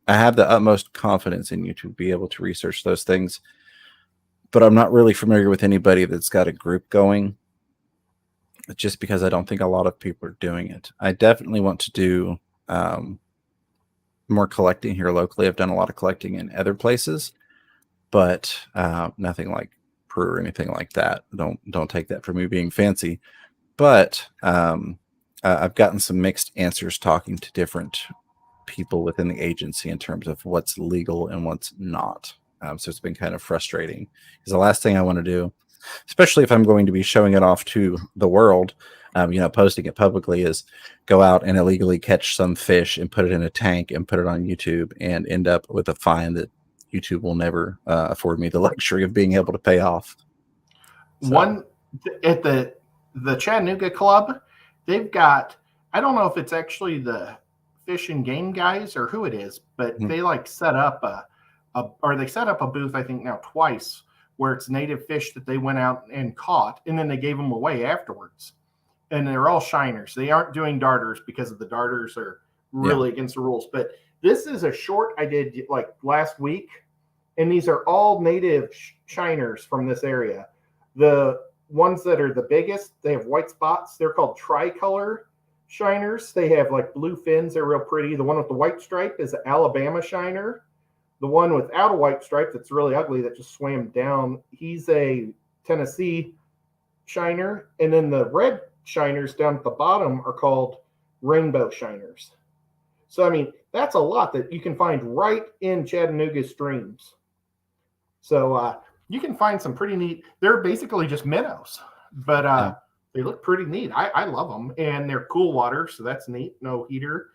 I have the utmost confidence in you to be able to research those things, but I'm not really familiar with anybody that's got a group going, just because I don't think a lot of people are doing it. I definitely want to do more collecting here locally. I've done a lot of collecting in other places, but nothing like Peru or anything like that. Don't take that from me being fancy, but I've gotten some mixed answers talking to different people within the agency in terms of what's legal and what's not. So it's been kind of frustrating because the last thing I want to do, especially if I'm going to be showing it off to the world, posting it publicly is go out and illegally catch some fish and put it in a tank and put it on YouTube and end up with a fine that YouTube will never afford me the luxury of being able to pay off. So. One at the Chattanooga club, they've got, I don't know if it's actually the Fish and Game guys or who it is, but they like set up they set up a booth, I think now twice, where it's native fish that they went out and caught, and then they gave them away afterwards. And they're all shiners. They aren't doing darters because the darters are really against the rules. But this is a short I did like last week, and these are all native shiners from this area. The ones that are the biggest, they have white spots. They're called tricolor shiners. They have like blue fins. They're real pretty. The one with the white stripe is an Alabama shiner. The one without a white stripe that's really ugly that just swam down, he's a Tennessee shiner. And then the red shiners down at the bottom are called rainbow shiners. So, I mean, that's a lot that you can find right in Chattanooga streams. So, you can find some pretty neat. They're basically just minnows, but they look pretty neat. I love them, and they're cool water, so that's neat. No heater.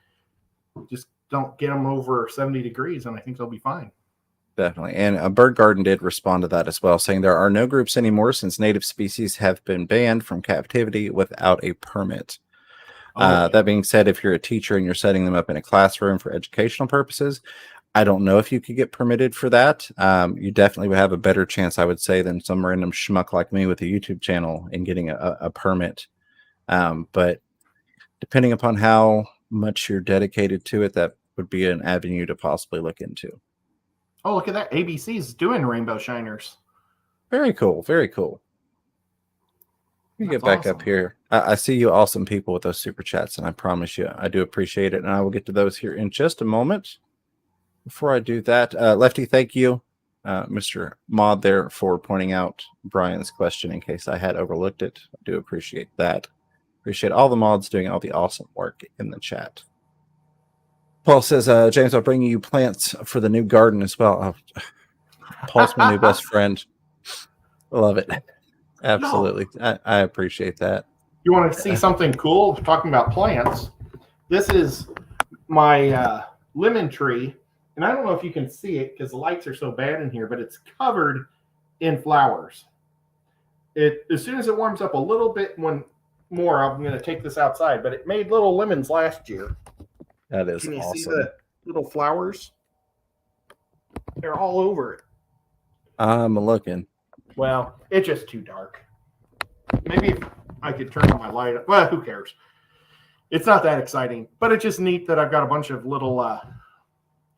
Just don't get them over 70 degrees, and I think they'll be fine. Definitely. And Bird Garden did respond to that as well, saying there are no groups anymore since native species have been banned from captivity without a permit. That being said, if you're a teacher and you're setting them up in a classroom for educational purposes, I don't know if you could get permitted for that. You definitely would have a better chance, I would say, than some random schmuck like me with a YouTube channel and getting a permit. But depending upon how much you're dedicated to it, that would be an avenue to possibly look into. Oh, look at that. ABC's doing rainbow shiners. Very cool. Very cool. Let me get back up here. I see you awesome people with those super chats, and I promise you, I do appreciate it. And I will get to those here in just a moment. Before I do that, Lefty, thank you, Mr. Mod, there for pointing out Brian's question in case I had overlooked it. I do appreciate that. Appreciate all the mods doing all the awesome work in the chat. Paul says, James, I'll bring you plants for the new garden as well. Oh, Paul's my new best friend. Love it. Absolutely. No. I appreciate that. You want to see something cool? Talking about plants. This is my lemon tree. And I don't know if you can see it because the lights are so bad in here, but it's covered in flowers. As soon as it warms up a little bit more, I'm going to take this outside. But it made little lemons last year. That is awesome. Can you see the little flowers? They're all over it. I'm looking. Well, it's just too dark. Maybe if I could turn on my light. Well, who cares? It's not that exciting. But it's just neat that I've got a bunch of little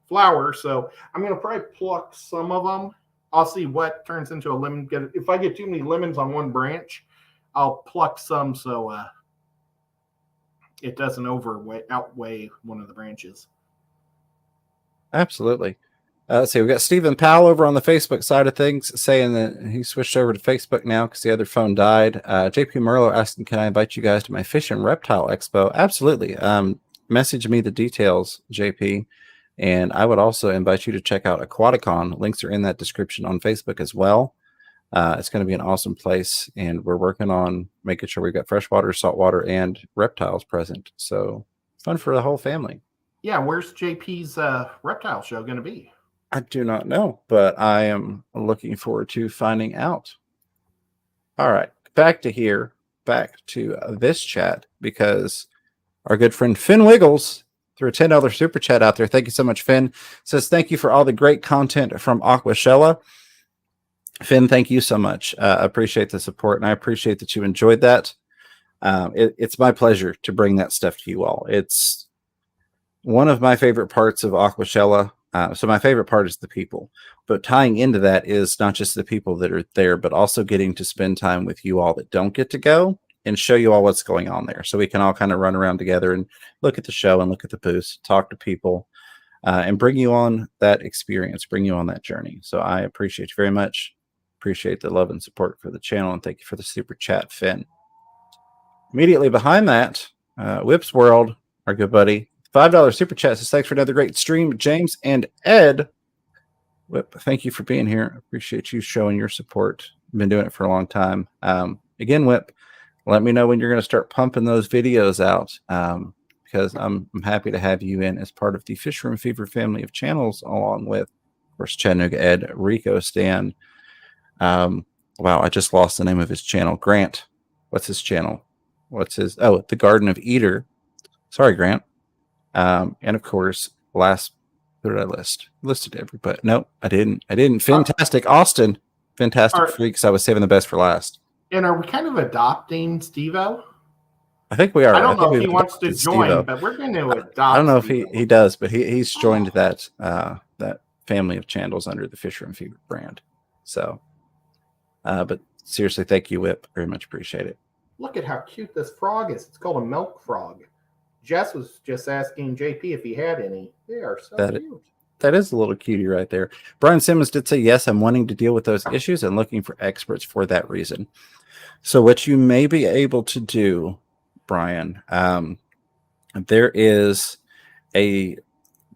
flowers. So I'm going to probably pluck some of them. I'll see what turns into a lemon. If I get too many lemons on one branch, I'll pluck some so it doesn't outweigh one of the branches. Absolutely. Let's see. We got Stephen Powell over on the Facebook side of things saying that he switched over to Facebook now because the other phone died. JP Merlo asking, can I invite you guys to my Fish and Reptile Expo? Absolutely. Message me the details, JP. And I would also invite you to check out Aquaticon. Links are in that description on Facebook as well. It's going to be an awesome place, and we're working on making sure we've got freshwater, saltwater, and reptiles present. So fun for the whole family. Yeah, where's JP's reptile show going to be? I do not know, but I am looking forward to finding out. All right, back to this chat, because our good friend Finn Wiggles threw a $10 super chat out there. Thank you so much, Finn. Says, thank you for all the great content from Aquashella. Finn, thank you so much. I appreciate the support, and I appreciate that you enjoyed that. It's my pleasure to bring that stuff to you all. It's one of my favorite parts of Aquashella. So my favorite part is the people, but tying into that is not just the people that are there, but also getting to spend time with you all that don't get to go and show you all what's going on there. So we can all kind of run around together and look at the show and look at the booths, talk to people, and bring you on that experience, bring you on that journey. So I appreciate you very much. Appreciate the love and support for the channel, and thank you for the super chat, Finn. Immediately behind that, Whip's World, our good buddy, $5 super chat says, thanks for another great stream, James and Ed. Whip, thank you for being here. Appreciate you showing your support. Been doing it for a long time. Again, Whip, let me know when you're going to start pumping those videos out, because I'm happy to have you in as part of the Fish Room Fever family of channels, along with, of course, Chattanooga Ed, Rico, Stan. Wow, I just lost the name of his channel. Grant, what's his channel? What's his? Oh, The Garden of Eater. Sorry, Grant. And of course, last, who did I list? Listed everybody. No, I didn't. Fantastic Austin. Fantastic Freaks. I was saving the best for last. And are we kind of adopting Steve-O? I think we are. I don't know if we've he wants to adopted join, Steve-O. but we're going to adopt. I don't know if Steve-O. he does, but he's joined that that family of channels under the Fish Room Fever brand. So, but seriously, thank you, Whip. Very much appreciate it. Look at how cute this frog is. It's called a milk frog. Jess was just asking JP if he had any. They are so cute. That is a little cutie right there. Brian Simmons did say, yes, I'm wanting to deal with those issues and looking for experts for that reason. So what you may be able to do, Brian, there is a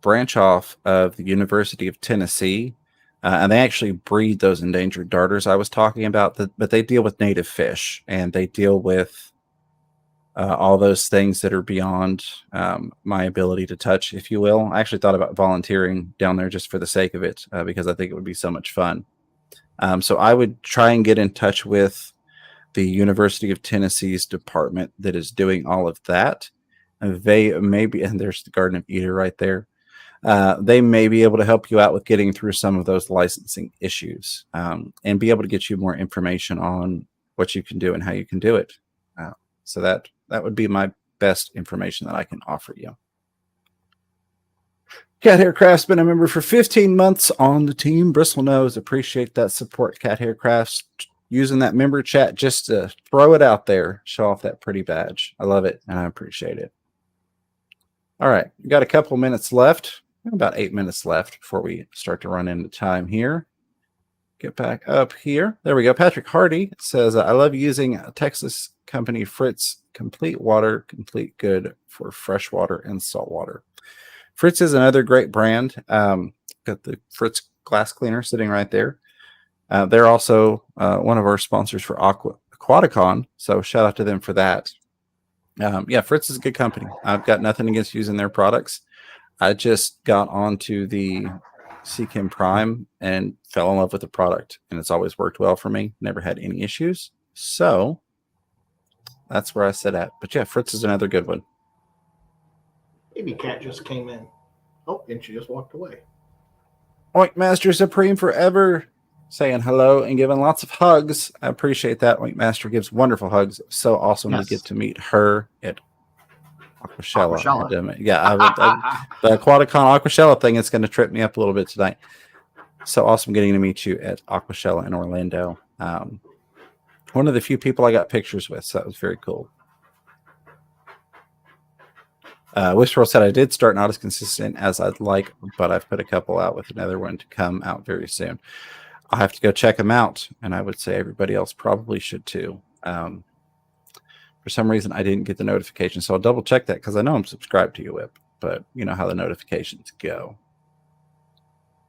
branch off of the University of Tennessee, and they actually breed those endangered darters I was talking about, but they deal with native fish, and they deal with all those things that are beyond my ability to touch, if you will. I actually thought about volunteering down there just for the sake of it, because I think it would be so much fun. So I would try and get in touch with the University of Tennessee's department that is doing all of that. They may be, and there's the Garden of Eater right there. They may be able to help you out with getting through some of those licensing issues, and be able to get you more information on what you can do and how you can do it. So that would be my best information that I can offer you. Cat Hair Craft's been a member for 15 months on the team. Bristle knows. Appreciate that support, Cat Hair Crafts. Using that member chat just to throw it out there, show off that pretty badge. I love it, and I appreciate it. All right, we got a couple minutes left. About 8 minutes left before we start to run into time here. Get back up here. There we go. Patrick Hardy says, I love using a Texas company, Fritz Complete Water, complete good for freshwater and saltwater. Fritz is another great brand. Got the Fritz glass cleaner sitting right there. They're also one of our sponsors for Aquaticon, so shout out to them for that. Yeah, Fritz is a good company. I've got nothing against using their products. I just got onto the CChem Prime and fell in love with the product, and it's always worked well for me. Never had any issues. So that's where I sit at. But yeah, Fritz is another good one. Baby cat just came in. Oh, and she just walked away. Oink Master Supreme forever, saying hello and giving lots of hugs. I appreciate that. Oink Master gives wonderful hugs. So awesome to get to meet her at Aquashella. Yeah, the Aquaticon Aquashella thing is going to trip me up a little bit tonight. So awesome getting to meet you at Aquashella in Orlando. One of the few people I got pictures with, so that was very cool. Wishroll said I did start not as consistent as I'd like, but I've put a couple out with another one to come out very soon. I'll have to go check them out, and I would say everybody else probably should too. For some reason, I didn't get the notification, so I'll double check that because I know I'm subscribed to you, Whip, but you know how the notifications go.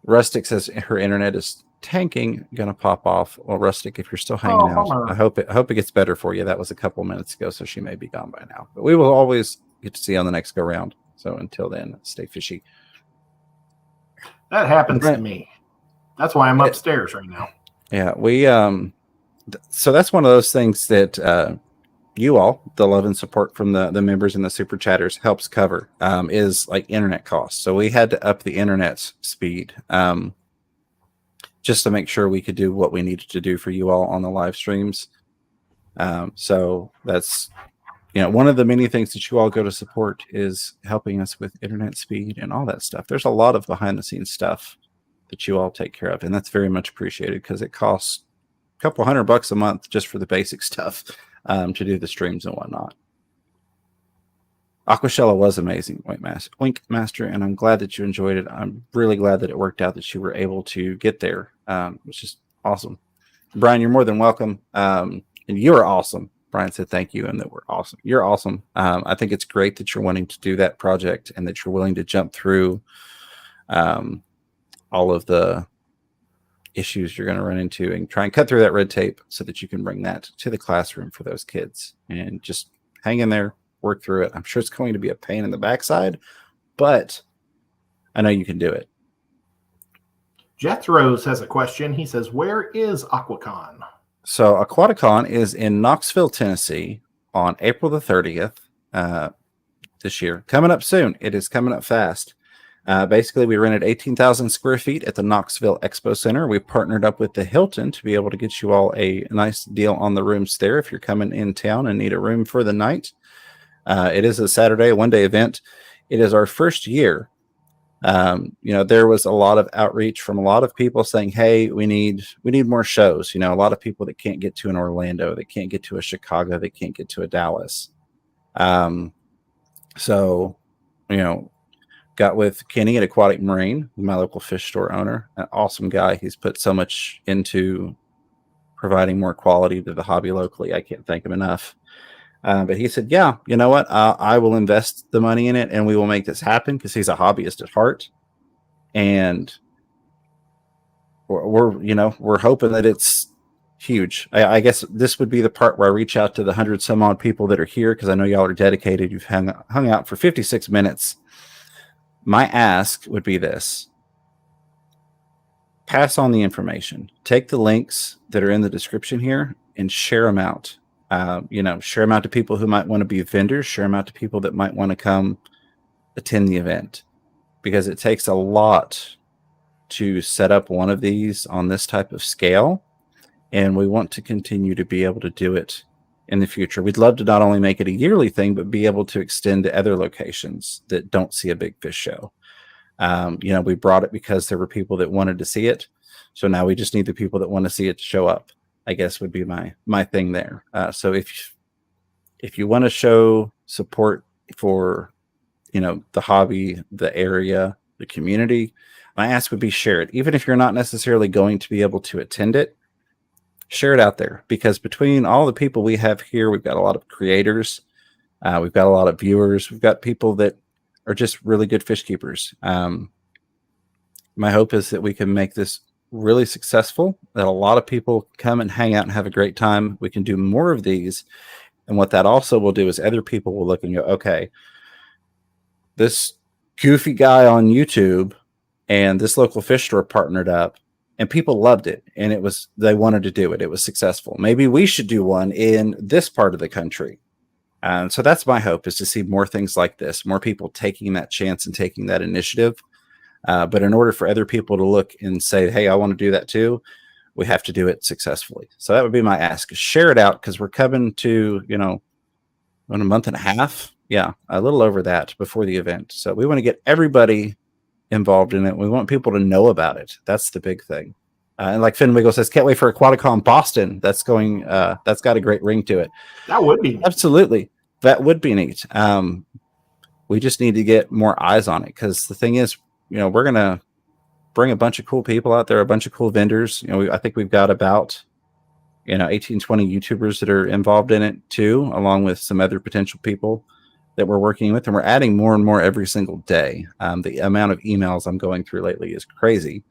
Rustic says her internet is tanking, gonna pop off. Well, Rustic, if you're still hanging out, I hope it gets better for you. That was a couple minutes ago, so she may be gone by now. But we will always get to see you on the next go round. So until then, stay fishy. That happens to me. That's why I'm upstairs right now. Yeah, we so that's one of those things that you all, the love and support from the members and the super chatters helps cover, is like internet costs. So we had to up the internet speed just to make sure we could do what we needed to do for you all on the live streams. So that's, you know, one of the many things that you all go to support is helping us with internet speed and all that stuff. There's a lot of behind the scenes stuff that you all take care of, and that's very much appreciated because it costs a couple $100 a month just for the basic stuff to do the streams and whatnot. Aquashella was amazing, Wink Master, and I'm glad that you enjoyed it. I'm really glad that it worked out that you were able to get there. It's just awesome. Brian, you're more than welcome, and you're awesome. Brian said thank you and that we're awesome. You're awesome. I think it's great that you're wanting to do that project and that you're willing to jump through all of the issues you're going to run into, and try and cut through that red tape so that you can bring that to the classroom for those kids, and just hang in there, work through it. I'm sure it's going to be a pain in the backside, but I know you can do it. Jethro's has a question. He says, where is Aquacon? So Aquaticon is in Knoxville, Tennessee on April the 30th this year. Coming up soon. It is coming up fast. Basically, we rented 18,000 square feet at the Knoxville Expo Center. We partnered up with the Hilton to be able to get you all a nice deal on the rooms there if you're coming in town and need a room for the night. It is a Saturday, one-day event. It is our first year. There was a lot of outreach from a lot of people saying, hey, we need more shows. A lot of people that can't get to an Orlando, they can't get to a Chicago, they can't get to a Dallas. Got with Kenny at Aquatic Marine, my local fish store owner, an awesome guy. He's put so much into providing more quality to the hobby locally. I can't thank him enough. But he said, yeah, you know what? I will invest the money in it and we will make this happen, because he's a hobbyist at heart. And we're hoping that it's huge. I guess this would be the part where I reach out to the 100 some odd people that are here, because I know y'all are dedicated. You've hung out for 56 minutes. My ask would be this: pass on the information. Take the links that are in the description here and share them out. Share them out to people who might want to be vendors, share them out to people that might want to come attend the event, because it takes a lot to set up one of these on this type of scale. And we want to continue to be able to do it in the future. We'd love to not only make it a yearly thing, but be able to extend to other locations that don't see a big fish show. We brought it because there were people that wanted to see it. So now we just need the people that want to see it to show up, I guess would be my thing there. So if you want to show support for, the hobby, the area, the community, my ask would be share it. Even if you're not necessarily going to be able to attend it, share it out there, because between all the people we have here, we've got a lot of creators. We've got a lot of viewers. We've got people that are just really good fish keepers. My hope is that we can make this really successful, that a lot of people come and hang out and have a great time. We can do more of these. And what that also will do is other people will look and go, okay, this goofy guy on YouTube and this local fish store partnered up, and people loved it, and they wanted to do it. It was successful. Maybe we should do one in this part of the country. And so that's my hope, is to see more things like this, more people taking that chance and taking that initiative. But in order for other people to look and say, hey, I want to do that too, we have to do it successfully. So that would be my ask: share it out, because we're coming to, in a month and a half. Yeah, a little over that before the event. So we want to get everybody involved in it. We want people to know about it. That's the big thing. And like Finn Wiggle says, can't wait for Aquaticon Boston. That's got a great ring to it. That would be absolutely. That would be neat. We just need to get more eyes on it, because the thing is, we're gonna bring a bunch of cool people out there, a bunch of cool vendors. I think we've got about 18, 20 YouTubers that are involved in it too, along with some other potential people that we're working with, and we're adding more and more every single day. The amount of emails I'm going through lately is crazy,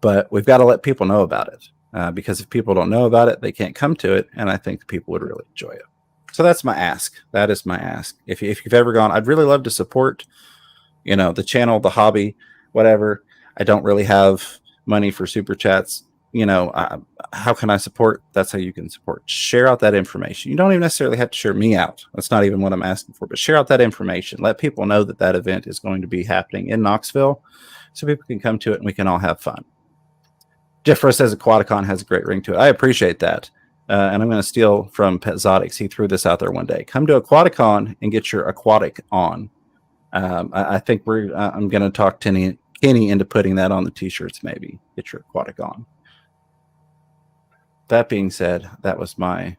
but we've got to let people know about it, because if people don't know about it, they can't come to it, and I think people would really enjoy it. So that's my ask. That is my ask. If you've ever gone, I'd really love to support, the channel, the hobby, whatever. I don't really have money for super chats. How can I support? That's how you can support. Share out that information. You don't even necessarily have to share me out. That's not even what I'm asking for, but share out that information. Let people know that that event is going to be happening in Knoxville, so people can come to it and we can all have fun. Jeff Rose says Aquaticon has a great ring to it. I appreciate that. And I'm going to steal from Pet Zotix. He threw this out there one day. Come to Aquaticon and get your aquatic on. I think I'm going to talk Kenny into putting that on the t-shirts, maybe. Get your aquatic on. That being said, that was my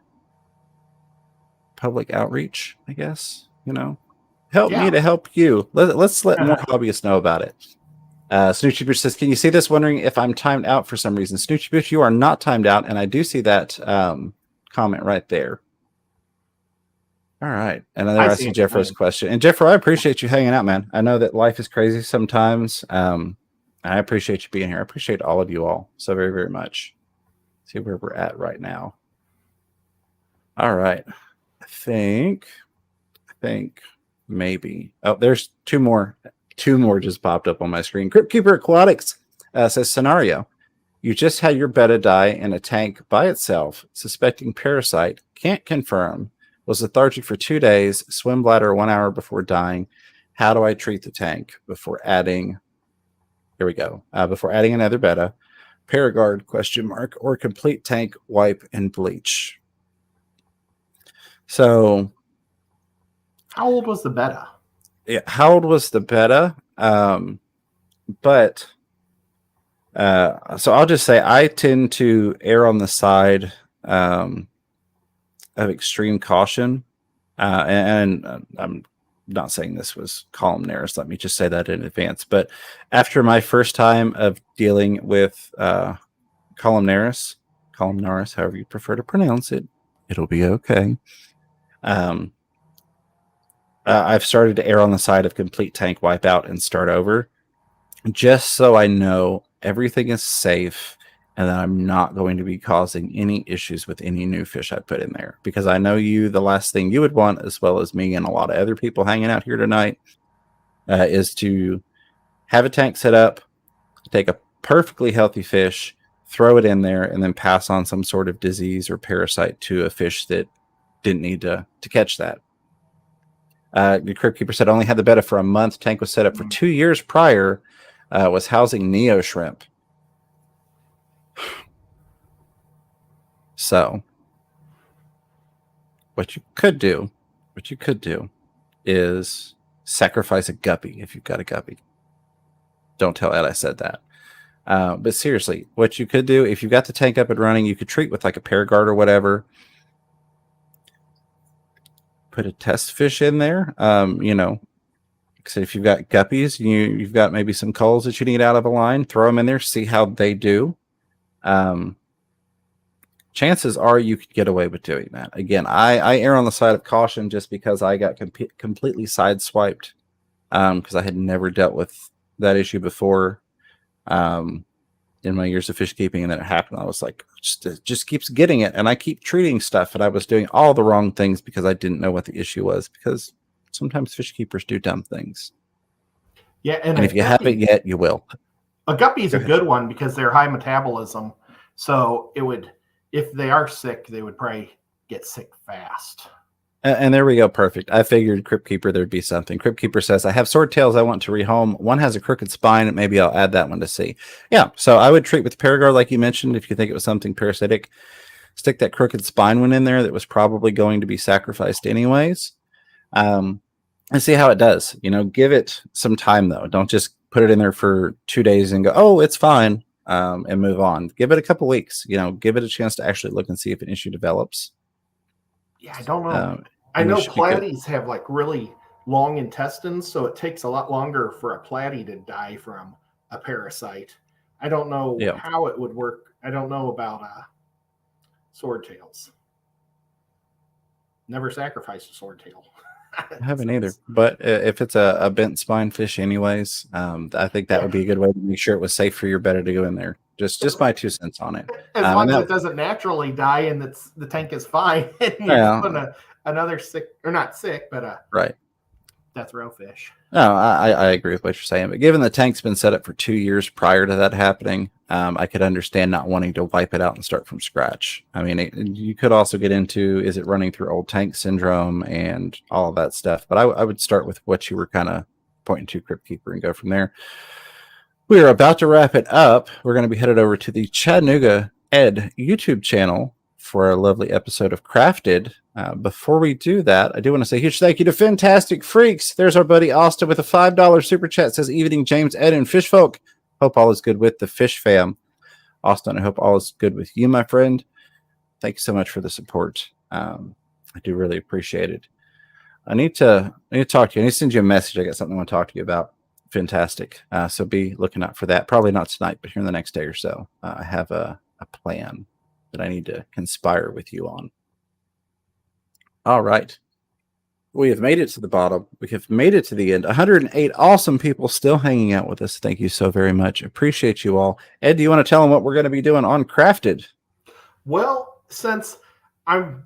public outreach, I guess. Help me to help you. Let's let more hobbyists know about it. Snoochie Booch says, can you see this? Wondering if I'm timed out for some reason. Snoochie Booch, you are not timed out, and I do see that comment right there. All right. And then I see Jeffro's question. And Jeffro, I appreciate you hanging out, man. I know that life is crazy sometimes. I appreciate you being here. I appreciate all of you all so very, very much. See where we're at right now. All right. I think maybe. Oh, there's two more. Two more just popped up on my screen. Cryptkeeper Aquatics says scenario. You just had your betta die in a tank by itself, suspecting parasite. Can't confirm. Was lethargic for 2 days. Swim bladder 1 hour before dying. How do I treat the tank before adding? Here we go. Before adding another betta, Paragard ? Or complete tank wipe and bleach. So, how old was the betta? Yeah, how old was the betta? But so I'll just say I tend to err on the side of extreme caution, and I'm not saying this was columnaris. Let me just say that in advance. But after my first time of dealing with columnaris, however you prefer to pronounce it, it'll be okay. I've started to err on the side of complete tank wipeout and start over, just so I know everything is safe and that I'm not going to be causing any issues with any new fish I put in there. Because I know the last thing you would want, as well as me and a lot of other people hanging out here tonight, is to have a tank set up, take a perfectly healthy fish, throw it in there, and then pass on some sort of disease or parasite to a fish that didn't need to catch that. The Cryptkeeper said only had the betta for a month. Tank was set up for 2 years prior. Was housing Neo shrimp. So, what you could do is sacrifice a guppy if you've got a guppy. Don't tell Ed I said that. But seriously, what you could do if you've got the tank up and running, you could treat with like a Paragard or whatever. Put a test fish in there. So if you've got guppies, you've got maybe some culls that you need out of a line, throw them in there, see how they do. Chances are you could get away with doing that. Again, I err on the side of caution just because I got completely sideswiped because I had never dealt with that issue before in my years of fish keeping, and then it happened. I was like, it just keeps getting it, and I keep treating stuff, and I was doing all the wrong things because I didn't know what the issue was, because sometimes fish keepers do dumb things. Yeah, and if you haven't yet, you will. A guppy is a good one because they're high metabolism. So it would, if they are sick, they would probably get sick fast. And there we go. Perfect. I figured Cryptkeeper there'd be something. Cryptkeeper says, I have swordtails I want to rehome. One has a crooked spine. Maybe I'll add that one to see. Yeah. So I would treat with Paragard, like you mentioned, if you think it was something parasitic. Stick that crooked spine one in there that was probably going to be sacrificed anyways. And see how it does. Give it some time, though. Don't just put it in there for 2 days and go, oh, it's fine, and move on. Give it a couple weeks. Give it a chance to actually look and see if an issue develops. Yeah, I don't know. I know platies have like really long intestines, so it takes a lot longer for a platy to die from a parasite. I don't know how it would work. I don't know about swordtails. Never sacrificed a swordtail. I haven't either. But if it's a bent spine fish anyways, I think that would be a good way to make sure it was safe for your betta to go in there. Just my 2 cents on it. As long as it doesn't naturally die and the tank is fine. And you're putting another sick, or not sick, but right. Death row fish. No, I agree with what you're saying. But given the tank's been set up for 2 years prior to that happening, I could understand not wanting to wipe it out and start from scratch. I mean, you could also get into, is it running through old tank syndrome and all of that stuff. But I would start with what you were kind of pointing to, Cryptkeeper, and go from there. We are about to wrap it up. We're going to be headed over to the Chattanooga Ed YouTube channel for a lovely episode of Crafted. Before we do that, I do want to say a huge thank you to Fantastic Freaks. There's our buddy Austin with a $5 super chat. Says, evening, James, Ed, and fish folk. Hope all is good with the fish fam. Austin, I hope all is good with you, my friend. Thank you so much for the support. I do really appreciate it. I need to talk to you. I need to send you a message. I got something I want to talk to you about. Fantastic. So be looking out for that. Probably not tonight, but here in the next day or so. I have a plan that I need to conspire with you on. All right. We have made it to the bottom. We have made it to the end. 108 awesome people still hanging out with us. Thank you so very much. Appreciate you all. Ed, do you want to tell them what we're going to be doing on Crafted? Well, since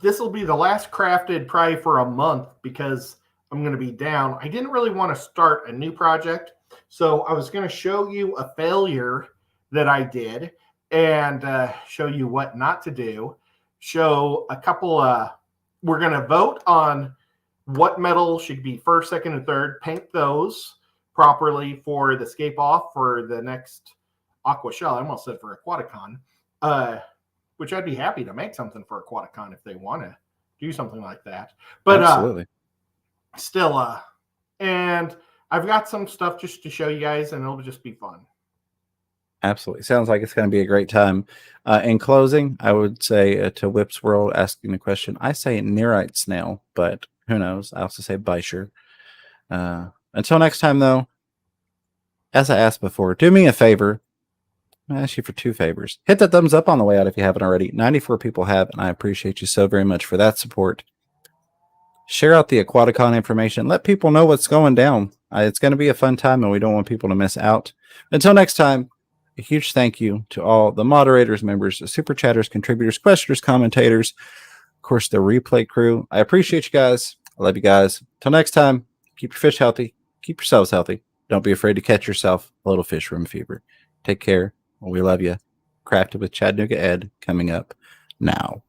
this will be the last Crafted probably for a month because I'm going to be down. I didn't really want to start a new project, so I was going to show you a failure that I did and show you what not to do. Show a couple. We're going to vote on what metal should be first, second, and third. Paint those properly for the Scape Off for the next Aqua Shell. I almost said for Aquaticon. Which I'd be happy to make something for Aquaticon if they want to do something like that. But Absolutely. Still, and I've got some stuff just to show you guys, and it'll just be fun. Absolutely. Sounds like it's going to be a great time. In closing, I would say to Whip's World asking the question, I say Nearite Snail, but who knows? I also say Bisher. Until next time, though, as I asked before, do me a favor. I ask you for 2 favors. Hit that thumbs up on the way out if you haven't already. 94 people have, and I appreciate you so very much for that support. Share out the Aquaticon information. Let people know what's going down. It's going to be a fun time, and we don't want people to miss out. Until next time, a huge thank you to all the moderators, members, super chatters, contributors, questioners, commentators, of course, the replay crew. I appreciate you guys. I love you guys. Until next time, keep your fish healthy. Keep yourselves healthy. Don't be afraid to catch yourself a little fish room fever. Take care. We love you. Crafted with Chattanooga Ed coming up now.